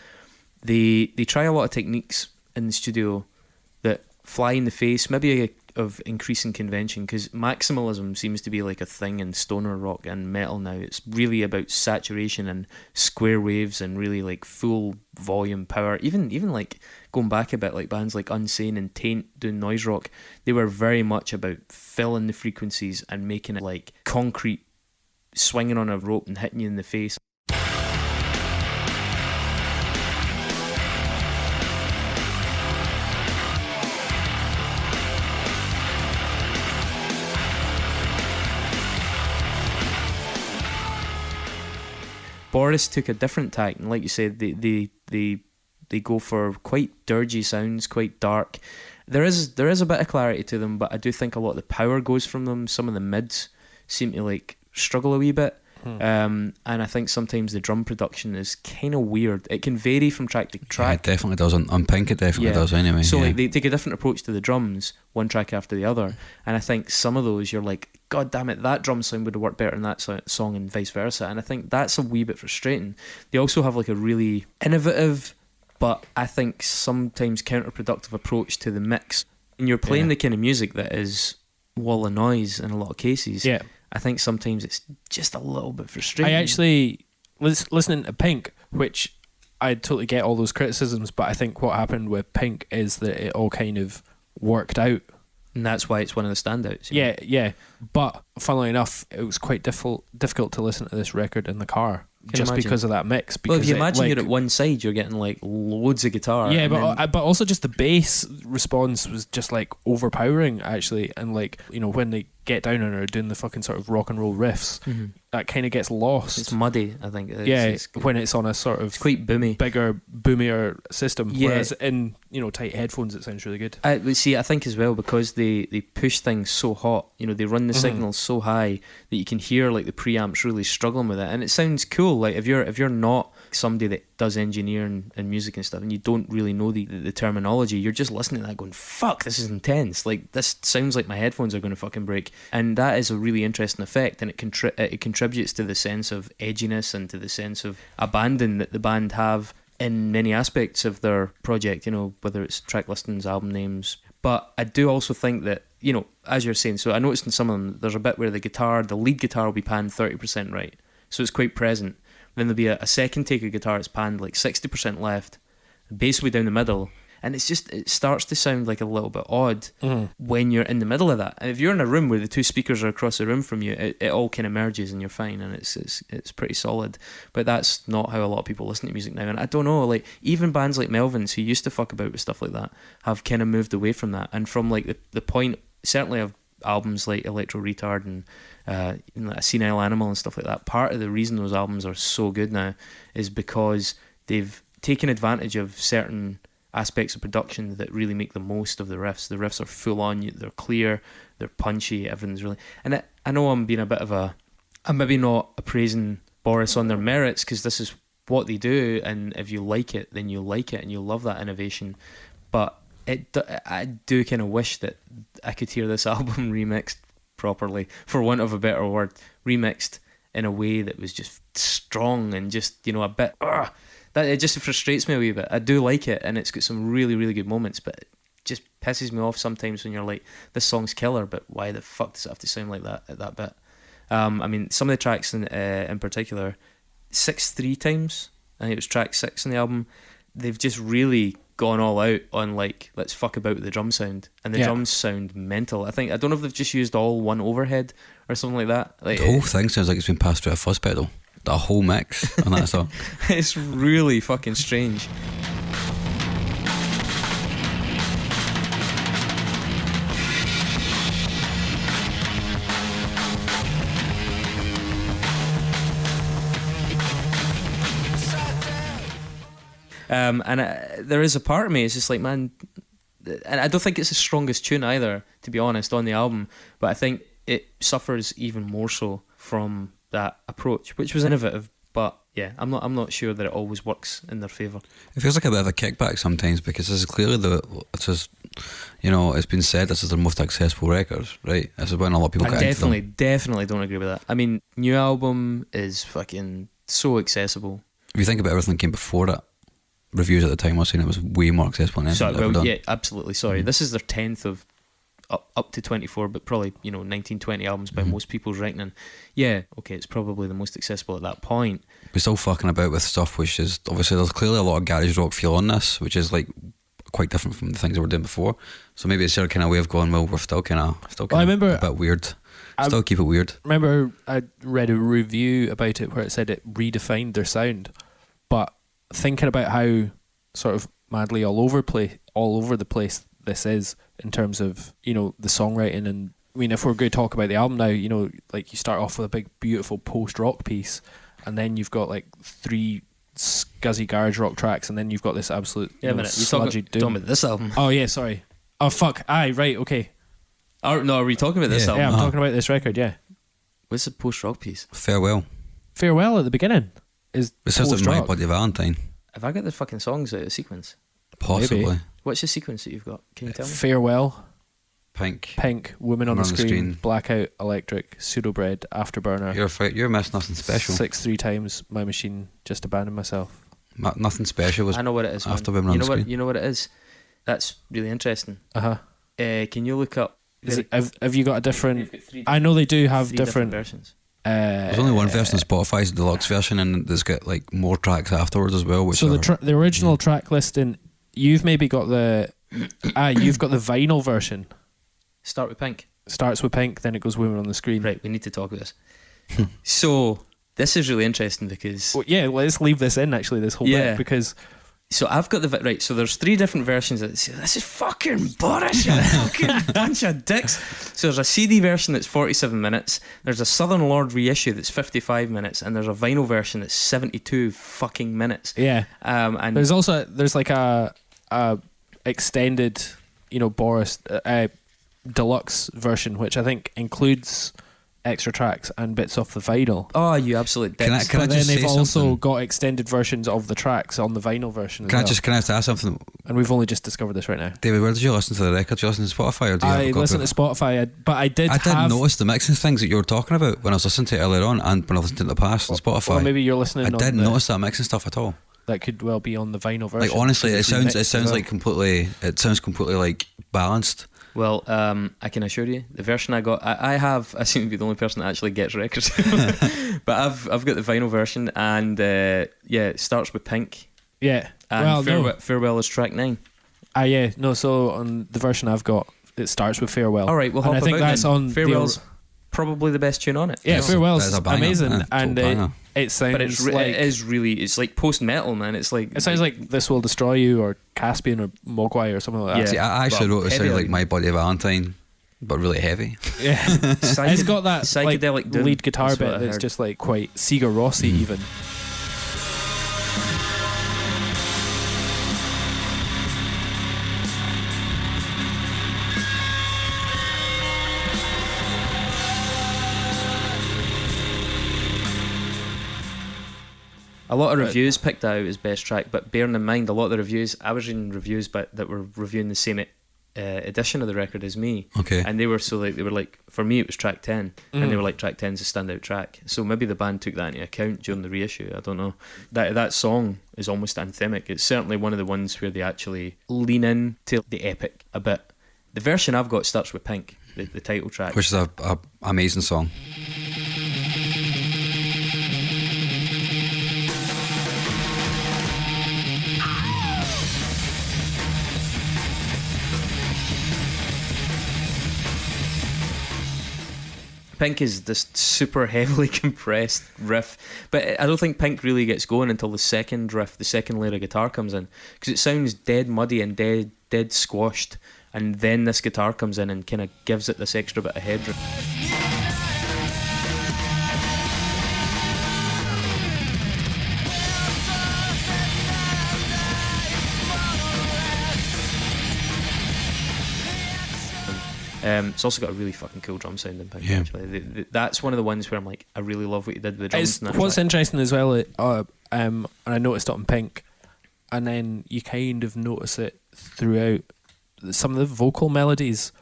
They try a lot of techniques in the studio that fly in the face, maybe of increasing convention, because maximalism seems to be like a thing in stoner rock and metal now. It's really about saturation and square waves and really like full volume power. Even like going back a bit, like bands like Unsane and Taint doing noise rock, they were very much about filling the frequencies and making it like concrete, swinging on a rope and hitting you in the face. Boris took a different tack, and like you said, they go for quite dirgy sounds, quite dark. There is a bit of clarity to them, but I do think a lot of the power goes from them. Some of the mids seem to like struggle a wee bit. And I think sometimes the drum production is kind of weird. It can vary from track to track. Yeah, it definitely does. On Pink, it definitely does anyway. So like they take a different approach to the drums, one track after the other. And I think some of those you're like, God damn it, that drum sound would have worked better in that song, and vice versa. And I think that's a wee bit frustrating. They also have like a really innovative, but I think sometimes counterproductive approach to the mix. And you're playing the kind of music that is wall of noise in a lot of cases. Yeah. I think sometimes it's just a little bit frustrating. I actually, listening to Pink, which I totally get all those criticisms, but I think what happened with Pink is that it all kind of worked out. And that's why it's one of the standouts. Yeah. But funnily enough, it was quite difficult to listen to this record in the car. Just imagine. Because of that mix. Well, if you imagine like, you're at one side, you're getting like loads of guitar. Yeah, but also just the bass response was just like overpowering actually, and like, you know, when they get down and are doing the fucking sort of rock and roll riffs, that kind of gets lost. It's muddy, I think. It's when it's on a sort of it's quite boomy, bigger, boomier system. Yeah. Whereas in, you know, tight headphones, it sounds really good. I think as well, because they push things so hot, you know, they run the signals so high that you can hear like the preamps really struggling with it, and it sounds cool. Like if you're not somebody that does engineering and music and stuff, and you don't really know the terminology, you're just listening to that going, fuck, this is intense. Like, this sounds like my headphones are going to fucking break. And that is a really interesting effect, and it contributes to the sense of edginess and to the sense of abandon that the band have in many aspects of their project, you know, whether it's track listings, album names. But I do also think that, you know, as you're saying, so I noticed in some of them, there's a bit where the lead guitar will be panned 30% right. So it's quite present. Then there'll be a second take of guitar that's panned like 60% left, bass will be down the middle, and it starts to sound like a little bit odd when you're in the middle of that. And if you're in a room where the two speakers are across the room from you, it all kind of merges and you're fine, and it's pretty solid. But that's not how a lot of people listen to music now. And I don't know, like even bands like Melvins, who used to fuck about with stuff like that, have kind of moved away from that. And from like the point, certainly of albums like Electro Retard and A Senile Animal and stuff like that, part of the reason those albums are so good now is because they've taken advantage of certain aspects of production that really make the most of the riffs. The riffs are full on, they're clear, they're punchy, everything's really... And I know I'm being a bit of I'm maybe not appraising Boris on their merits, because this is what they do, and if you like it, then you like it and you'll love that innovation. But I do kind of wish that I could hear this album remixed properly, for want of a better word, remixed in a way that was just strong and just, you know, a bit. That it just frustrates me a wee bit. I do like it, and it's got some really, really good moments, but it just pisses me off sometimes when you're like, this song's killer, but why the fuck does it have to sound like that at that bit? I mean, some of the tracks in particular, 6-3 times, I think it was track 6 in the album, they've just really gone all out on like, let's fuck about with the drum sound, and the drums sound mental. I don't know if they've just used all one overhead or something like that. Like, the whole thing sounds like it's been passed through a fuzz pedal. The whole mix on that song. It's really fucking strange. There is a part of me, it's just like, man, and I don't think it's the strongest tune either, to be honest, on the album, but I think it suffers even more so from that approach, which was innovative, but yeah, I'm not sure that it always works in their favour. It feels like a bit of a kickback sometimes, because this is clearly it's been said this is their most successful record, right? This is when a lot of people get into them. Definitely don't agree with that. I mean, new album is fucking so accessible. If you think about everything that came before it, reviews at the time were saying it was way more accessible than anything they've ever done. Yeah, absolutely. Sorry, this is their 10th of up to 24, but probably 19, 20 albums by most people's reckoning. Yeah, okay, it's probably the most accessible at that point. We're still fucking about with stuff which is obviously, there's clearly a lot of garage rock feel on this, which is like quite different from the things that we're doing before. So maybe it's their kind of way of going, well, we're still kind of I remember, a bit weird. Still keep it weird. Remember, I read a review about it where it said it redefined their sound, but thinking about how sort of madly all over the place this is in terms of, the songwriting, and I mean, if we're going to talk about the album now, like you start off with a big beautiful post-rock piece, and then you've got like 3 scuzzy garage rock tracks, and then you've got this absolute sludgy doom. Talking about this album. Oh yeah, sorry. Oh fuck. Aye, right, okay. Are we talking about this album? Yeah, I'm talking about this record, yeah. What's the post-rock piece? Farewell at the beginning is it says it's My Bloody Valentine. Have I got the fucking songs out of sequence? Possibly. Maybe. What's the sequence that you've got? Can you tell me? Farewell, Pink, Woman on the Screen, Blackout, Electric, Pseudobread, Afterburner. You're missing nothing special. 6-3 times, My Machine, Just Abandoned Myself. Nothing special was. I know what it is. After Women on the Screen. You know what it is? That's really interesting. Can you look up? Have you got a different? I know they do have different versions. There's only one version of Spotify's deluxe version, and there's got like more tracks afterwards as well. So the original track listing, you've maybe got you've got the vinyl version. Starts with Pink, then it goes Women on the Screen. Right, we need to talk about this. So this is really interesting because let's leave this in actually, this whole bit, because. So I've got right. So there's 3 different versions. This is fucking Boris, you fucking bunch of dicks. So there's a CD version that's 47 minutes. There's a Southern Lord reissue that's 55 minutes, and there's a vinyl version that's 72 fucking minutes. Yeah. And there's like a extended, Boris deluxe version, which I think includes extra tracks and bits off the vinyl. Oh, you absolute dicks. Can I then just they've say also something? got extended versions of the tracks on the vinyl version. Can I just ask something? And we've only just discovered this right now. David, where did you listen to the record? Did you listen to Spotify, or do you have a copy? I listened to Spotify, but I did notice the mixing things that you were talking about when I was listening to it earlier on, and when I listened to it in the past on Spotify. Or maybe you're listening. I didn't notice that mixing stuff at all. That could well be on the vinyl version. Like honestly, it sounds like completely. It sounds completely like balanced. Well, I can assure you, the version I got, I seem to be the only person that actually gets records, but I've got the vinyl version, and it starts with Pink. Yeah. And Farewell is track 9. So on the version I've got, it starts with Farewell. All right, well, I think that's on Farewell's probably the best tune on it. Yeah, Farewell's amazing, and it sounds but it's like post metal, man. It's like it sounds like This Will Destroy You or Caspian or Mogwai or something like that. See, I actually wrote it sounded like My Bloody Valentine, but really heavy. Yeah, it's got that psychedelic lead guitar bit that's just like quite Sigur Rossi even. A lot of reviews picked that out as best track, but bearing in mind, a lot of the reviews, I was reading reviews that were reviewing the same edition of the record as me. Okay. And they were like, for me it was track 10, and they were like, track 10's a standout track. So maybe the band took that into account during the reissue. I don't know. That song is almost anthemic. It's certainly one of the ones where they actually lean in to the epic a bit. The version I've got starts with Pink, the title track, which is a amazing song. Pink is this super heavily compressed riff, but I don't think Pink really gets going until the second riff, the second layer of guitar comes in, because it sounds dead muddy and dead squashed, and then this guitar comes in and kind of gives it this extra bit of headroom. It's also got a really fucking cool drum sound in Pink. Yeah. Actually, that's one of the ones where I'm like, I really love what you did with the drums. What's interesting as well, and I noticed it on Pink, and then you kind of notice it throughout. Some of the vocal melodies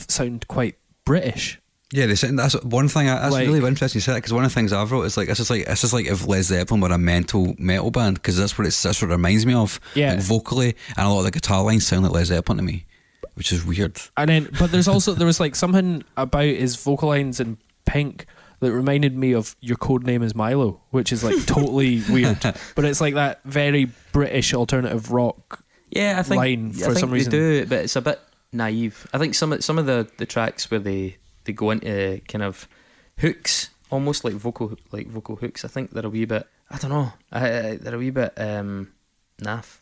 sound quite British. Yeah, that's one thing. That's like, really interesting you said, because one of the things I've wrote is like, this is like if Led Zeppelin were a mental metal band, because that's what it reminds me of. Yeah, like vocally, and a lot of the guitar lines sound like Led Zeppelin to me, which is weird. And then, but there was like something about his vocal lines in Pink that reminded me of Your Codename Is Milo, which is like totally weird, but it's like that very British alternative rock. Yeah, I think line for some reason they do, but it's a bit naive. I think some of the tracks where they go into kind of hooks, almost like vocal hooks. I think they're a wee bit. I don't know. They're a wee bit naff.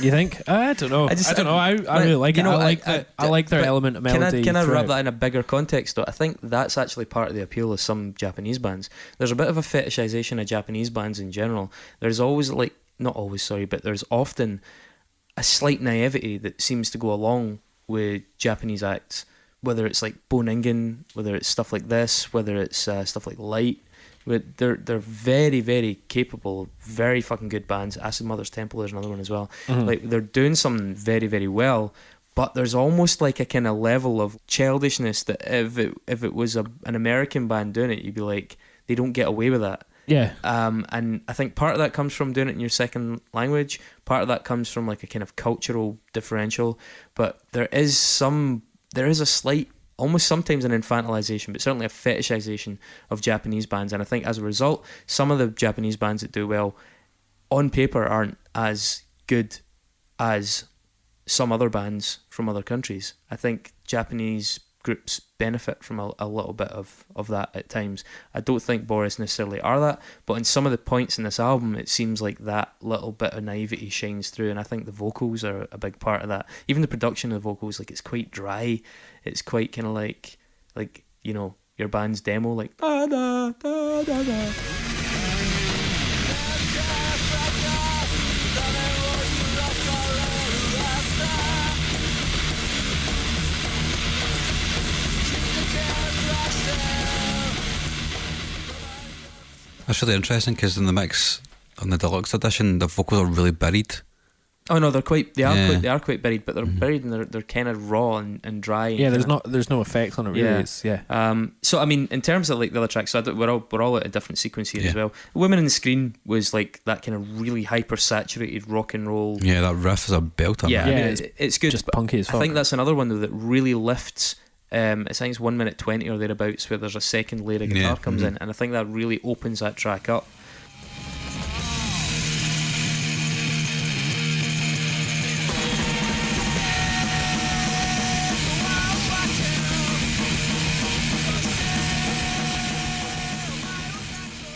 You think? I don't know. I don't know. I really like it. I like their element of melody. Can I wrap that in a bigger context though? I think that's actually part of the appeal of some Japanese bands. There's a bit of a fetishization of Japanese bands in general. There's always but there's often a slight naivety that seems to go along with Japanese acts, whether it's like Bone Ingen, whether it's stuff like this, whether it's stuff like Light. They're very, very capable, very fucking good bands. Acid Mother's Temple is another one as well. Mm-hmm. Like, they're doing something very, very well, but there's almost like a kind of level of childishness that if it was an American band doing it, you'd be like, they don't get away with that. Yeah. And I think part of that comes from doing it in your second language. Part of that comes from like a kind of cultural differential. But there is a slight, almost sometimes an infantilization, but certainly a fetishization of Japanese bands. And I think as a result, some of the Japanese bands that do well on paper aren't as good as some other bands from other countries. I think Japanese groups benefit from a little bit of that at times. I don't think Boris necessarily are that, but in some of the points in this album, it seems like that little bit of naivety shines through, and I think the vocals are a big part of that. Even the production of the vocals, like, it's quite dry. It's quite kind of like you know, your band's demo, like da da da da da. That's really interesting, because in the mix on the deluxe edition, the vocals are really buried. Oh no, they are quite buried, but they're buried and they're kind of raw and dry. Yeah, there's no effect on it really. So I mean, in terms of like the other tracks, so we're all at a different sequence here as well. Women in the Screen was like that kind of really hyper saturated rock and roll. Yeah, that riff is a belter. Yeah, man. I mean, it's good, just punky as fuck. I think that's another one though that really lifts. I think it's 1 minute 20 or thereabouts, where there's a second layer of guitar comes in, and I think that really opens that track up.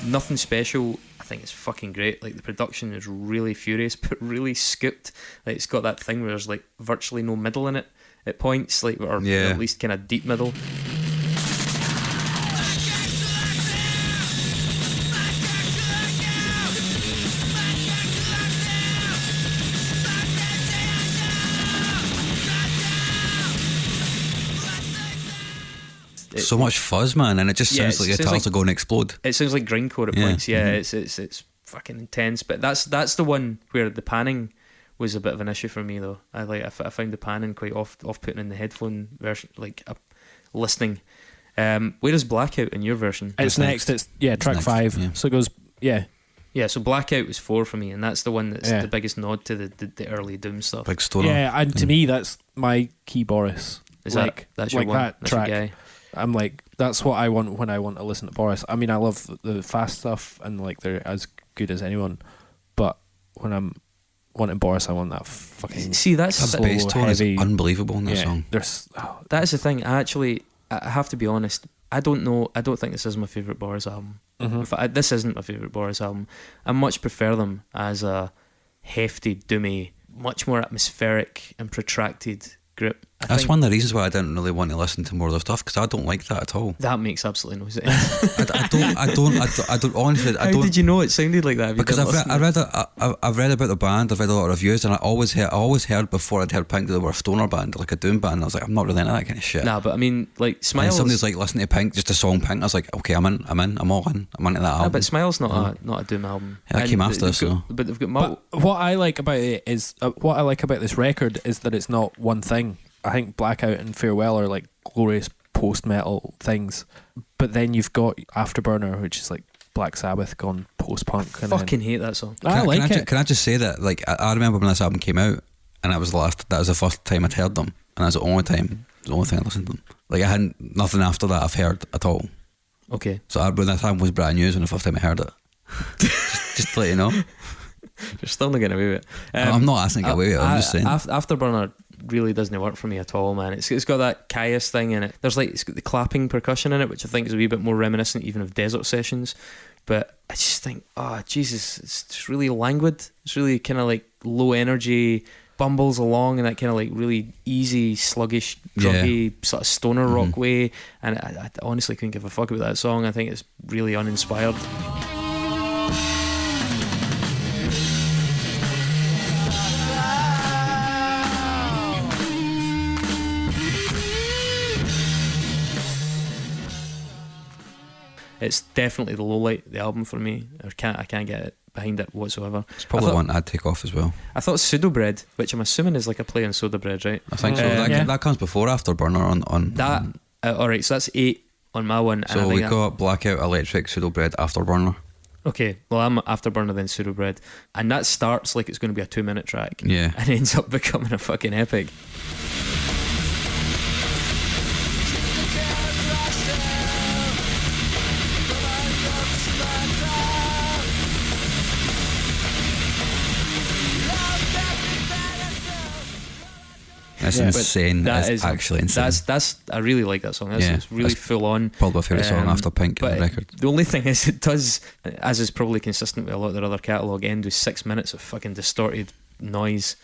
Nothing special. I think it's fucking great. Like, the production is really furious, but really scooped. Like, it's got that thing where there's like virtually no middle in it at points, like, or at least kind of deep middle. So much fuzz, man, and it just sounds like guitars are going to explode. It sounds like grindcore at points. It's fucking intense. But that's the one where the panning was a bit of an issue for me, though. I found the panning quite off-putting in the headphone version, like listening. Where is Blackout in your version? It's next. It's track next, 5. yeah. So it goes, yeah. Yeah, so Blackout was 4 for me, and that's the one that's the biggest nod to the early Doom stuff. Big story. Yeah, and to me, that's my key Boris. Is that's your one? That that's track? your guy? I'm like, that's what I want when I want to listen to Boris. I mean, I love the fast stuff, and like they're as good as anyone. But when I'm wanting Boris, I want that fucking. See, that's the bass tone heavy, is unbelievable in that song. That is the thing. I have to be honest. I don't know. I don't think this is my favourite Boris album. Mm-hmm. In fact, this isn't my favourite Boris album. I much prefer them as a hefty, doomy, much more atmospheric and protracted grip. That's one of the reasons why I didn't really want to listen to more of their stuff, because I don't like that at all. That makes absolutely no sense. I don't honestly. How did you know it sounded like that? Because I've read about the band, I've read a lot of reviews, and I always heard before I'd heard Pink that they were a stoner band, like a doom band. And I was like, I'm not really into that kind of shit. Nah, but I mean, like Smiles. And somebody's like, listening to Pink, just a song Pink. I was like, okay, I'm all in. I'm into that album. Nah, but Smiles not a doom album. Yeah, that came after, so. But they've got. But what I like about it is what I like about this record is that it's not one thing. I think Blackout and Farewell are like glorious post-metal things, but then you've got Afterburner, which is like Black Sabbath gone post-punk. Fucking hate that song. I like it. Can I just say that, like, I remember when this album came out, and that was the first time I'd heard them, and that's the only thing I listened to them. Like, I hadn't nothing after that I've heard at all. Okay. So when that album was brand new, it was when the first time I heard it. just to let you know. You're still not getting away with it. I'm not asking to get away with it. I'm just saying. Afterburner really doesn't work for me at all, man. It's got that Caius thing in it. It's got the clapping percussion in it, which I think is a wee bit more reminiscent even of Desert Sessions. But I just think, oh Jesus, it's really languid. It's really kind of like low energy, bumbles along in that kind of like really easy, sluggish, druggy sort of stoner rock way. And I honestly couldn't give a fuck about that song. I think it's really uninspired. It's definitely the low light of the album for me. I can't get behind it whatsoever. It's probably one I'd take off as well. I thought Pseudo Bread, which I'm assuming is like a play on Soda Bread, right? I think so. That comes before Afterburner on that. Alright, so that's 8 on my one. So we got Blackout, Electric, Pseudo Bread, Afterburner. Okay, well I'm Afterburner then Pseudo Bread, and that starts like it's going to be a 2-minute track, yeah, and ends up becoming a fucking epic. That's insane. That's actually insane. That's I really like that song. It's really full on. Probably my favourite song after Pink on the record. The only thing is, it does, as is probably consistent with a lot of their other catalogue, end with 6 minutes of fucking distorted noise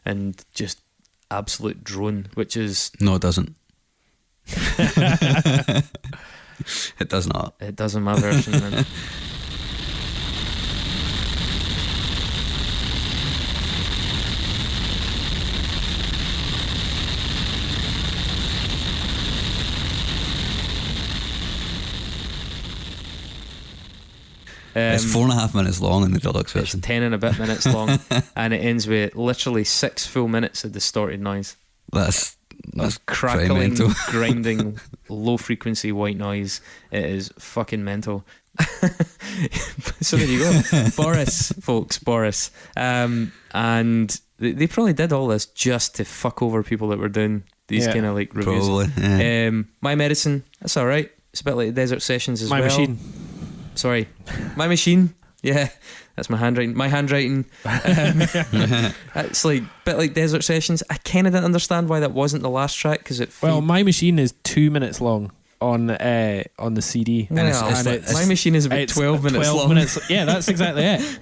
and just absolute drone, which is... No, it doesn't. It does not. It does in my version. Man. It's 4.5 minutes long in the deluxe version. It's 10 and a bit minutes long, and it ends with literally 6 full minutes of distorted noise. That's crackling, grinding, low frequency white noise. It is fucking mental. So there you go, Boris, folks, Boris. And they probably did all this just to fuck over people that were doing these kind of like reviews. Probably. Yeah. My Medicine, that's all right. It's a bit like Desert Sessions as My well. Machine. Sorry, My Machine. Yeah, that's my handwriting. My handwriting. It's like a bit like Desert Sessions. I kind of didn't understand why that wasn't the last track because My Machine is 2 minutes long on the CD. And My Machine is about 12 minutes long. Yeah, that's exactly it.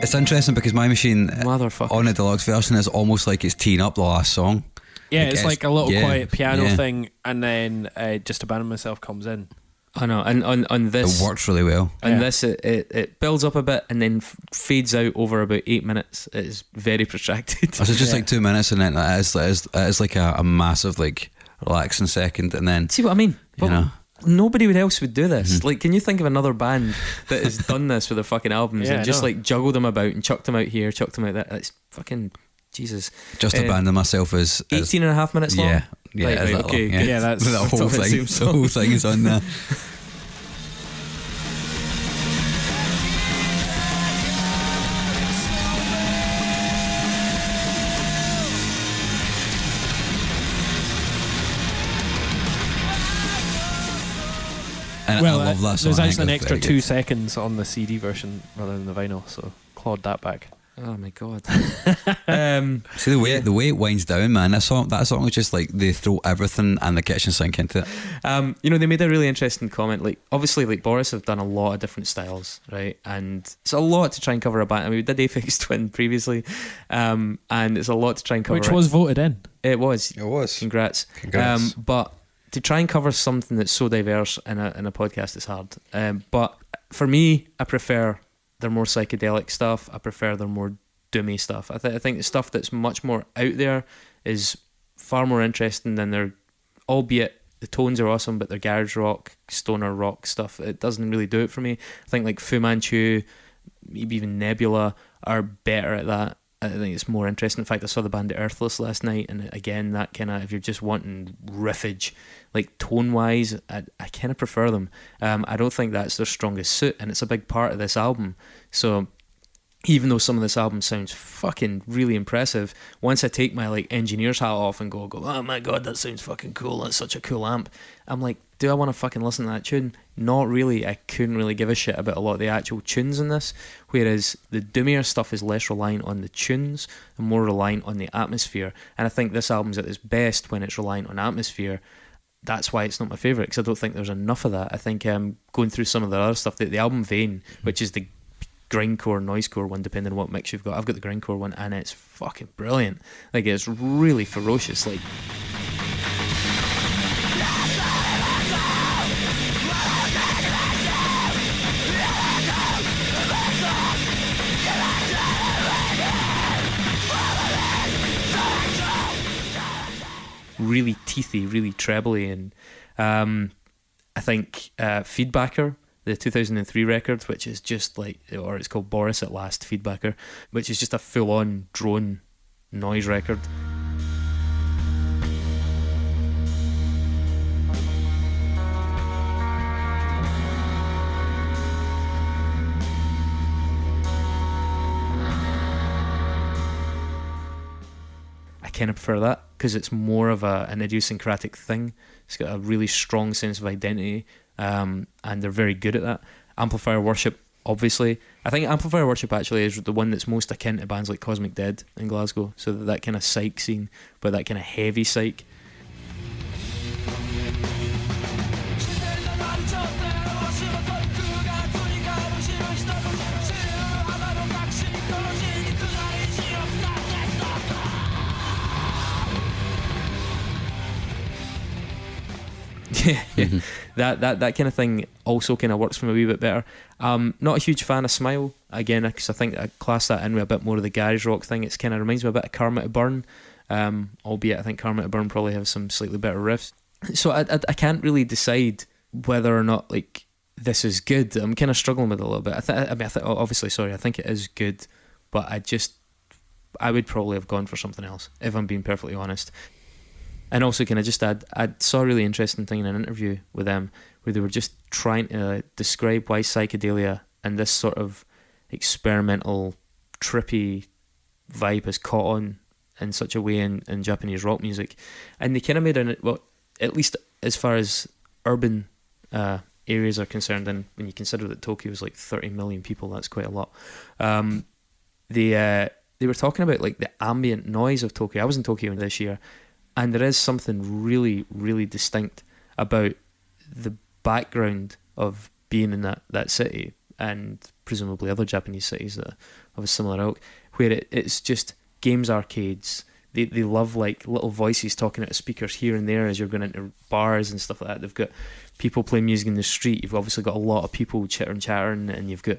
It's interesting because My Machine on the deluxe version is almost like it's teeing up the last song. Yeah, it's like a little quiet piano thing, and then Just Abandon Myself comes in. I know, and on this It works really well. on this it builds up a bit and then fades out over about 8 minutes. It is very protracted. So it's just like 2 minutes, and then it is like a massive like relaxing second, and then See what I mean? you know. Nobody else would do this. Mhm. Like, can you think of another band that has done this with their fucking albums Yeah, and I just know. like juggled them about and chucked them out here, chucked them out there? It's fucking Jesus. Just abandon myself as 18 and a half minutes long? yeah, yeah, Right, it is right, that okay, long, good. Yeah, that's- the that's whole what it thing. seems The whole thing is on there. And Well, I love that song. there's I think actually an it's extra very 2 good. seconds on the CD version rather than the vinyl, so clawed that back. Oh my God. See the way it winds down, man. That song is just like they throw everything and the kitchen sink into it. They made a really interesting comment. Like, obviously, like Boris have done a lot of different styles, right? And it's a lot to try and cover a band. I mean, we did Aphex Twin previously, and it's a lot to try and cover. Which was voted in. It was. It was. Congrats. Congrats. But to try and cover something that's so diverse in a podcast is hard. But for me, I prefer their more psychedelic stuff. I prefer their more doomy stuff. I think the stuff that's much more out there is far more interesting than their, albeit the tones are awesome, but their garage rock, stoner rock stuff, it doesn't really do it for me. I think like Fu Manchu, maybe even Nebula are better at that. I think it's more interesting. In fact, I saw the band Earthless last night, and again, that kind of, if you're just wanting riffage, like tone-wise, I kind of prefer them. I don't think that's their strongest suit, and it's a big part of this album. So even though some of this album sounds fucking really impressive, once I take my like engineer's hat off and go, oh my God, that sounds fucking cool, that's such a cool amp, I'm like, do I want to fucking listen to that tune? Not really. I couldn't really give a shit about a lot of the actual tunes in this, whereas the doomier stuff is less reliant on the tunes and more reliant on the atmosphere. And I think this album's at its best when it's reliant on atmosphere. That's why it's not my favourite, because I don't think there's enough of that. I think going through some of the other stuff, the album Vein, which is the grindcore, noisecore one, depending on what mix you've got. I've got the grindcore one, and it's fucking brilliant. Like, it's really ferocious. Like, really teethy, really trebly, and I think Feedbacker, the 2003 record, which is just like, or it's called Boris at Last, Feedbacker, which is just a full-on drone noise record. I kind of prefer that because it's more of an idiosyncratic thing. It's got a really strong sense of identity, and they're very good at that. Amplifier Worship, obviously. I think Amplifier Worship actually is the one that's most akin to bands like Cosmic Dead in Glasgow. So that kind of psych scene, but that kind of heavy psych. Yeah, Mm-hmm. that kind of thing also kind of works for me a wee bit better. Not a huge fan of Smile, again, because I think I class that in with a bit more of the garage rock thing. It's kind of reminds me a bit of Karma to Burn, albeit I think Karma to Burn probably have some slightly better riffs. So I can't really decide whether or not like this is good. I'm kind of struggling with it a little bit. I think it is good, but I would probably have gone for something else if I'm being perfectly honest. And also, can I just add, I saw a really interesting thing in an interview with them where they were just trying to describe why psychedelia and this sort of experimental, trippy vibe has caught on in such a way in Japanese rock music. And they kind of made at least as far as urban areas are concerned, and when you consider that Tokyo is like 30 million people, that's quite a lot. They were talking about like the ambient noise of Tokyo. I was in Tokyo this year, and there is something really, really distinct about the background of being in that city, and presumably other Japanese cities that of a similar ilk, where it's just games arcades, They love like little voices talking out of speakers here and there as you're going into bars and stuff like that. They've got people playing music in the street. You've obviously got a lot of people chattering, and you've got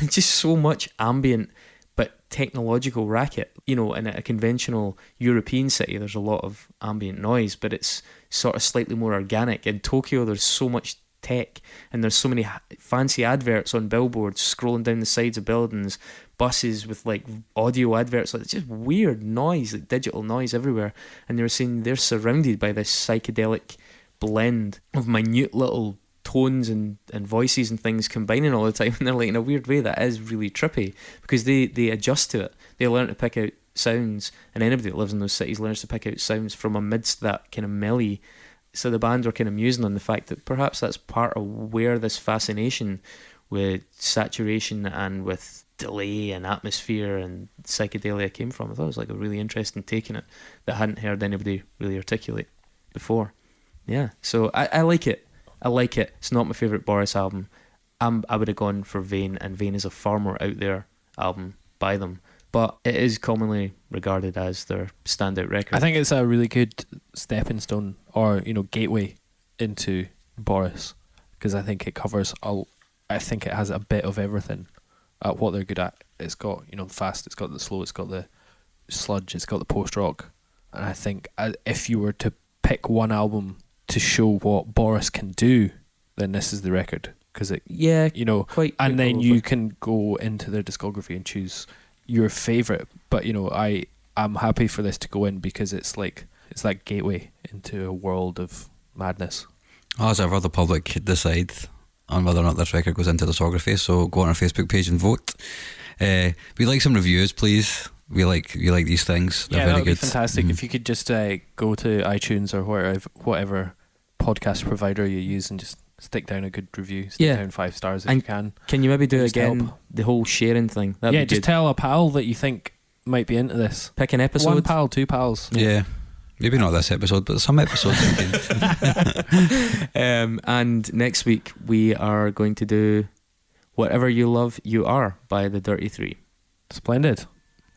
just so much ambient but technological racket. You know, in a conventional European city, there's a lot of ambient noise, but it's sort of slightly more organic. In Tokyo, there's so much tech, and there's so many fancy adverts on billboards scrolling down the sides of buildings, buses with like audio adverts. Like, it's just weird noise, like digital noise everywhere. And they were saying they're surrounded by this psychedelic blend of minute little tones and voices and things combining all the time. And they're like, in a weird way, that is really trippy, because they adjust to it. They learn to pick out sounds, and anybody that lives in those cities learns to pick out sounds from amidst that kind of melee. So the band were kind of musing on the fact that perhaps that's part of where this fascination with saturation and with delay and atmosphere and psychedelia came from. I thought it was like a really interesting take on it that I hadn't heard anybody really articulate before. Yeah, so I like it. I like it. It's not my favourite Boris album. I would have gone for Vain, and Vain is a far more out there album by them. But it is commonly regarded as their standout record. I think it's a really good stepping stone, or gateway into Boris, because I think it covers I think it has a bit of everything at what they're good at. It's got fast, it's got the slow, it's got the sludge, it's got the post rock, and I think if you were to pick one album to show what Boris can do, then this is the record, because quite. And then you can go into their discography and choose your favourite, but I'm happy for this to go in because it's that gateway into a world of madness. As ever, the public decide on whether or not this record goes into discography, so go on our Facebook page and vote. We'd like some reviews, please. We like these things. They're very that would good. Be fantastic. If you could just go to iTunes or whatever podcast provider you use and just stick down a good review. Stick down 5 stars if you can. Can you maybe do just again help. the whole sharing thing? That'd be just good. tell a pal that you think might be into this. Pick an episode. 1 pal, 2 pals. Yeah. Maybe not this episode, but some episodes. And next week we are going to do Whatever You Love You Are by the Dirty Three. Splendid.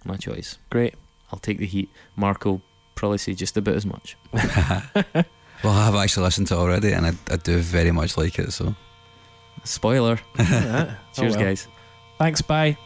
My choice. Great. I'll take the heat. Mark will probably say just a bit as much. Well, I have actually listened to it already, and I do very much like it. So, Spoiler. Right. Cheers, guys. Thanks. Bye.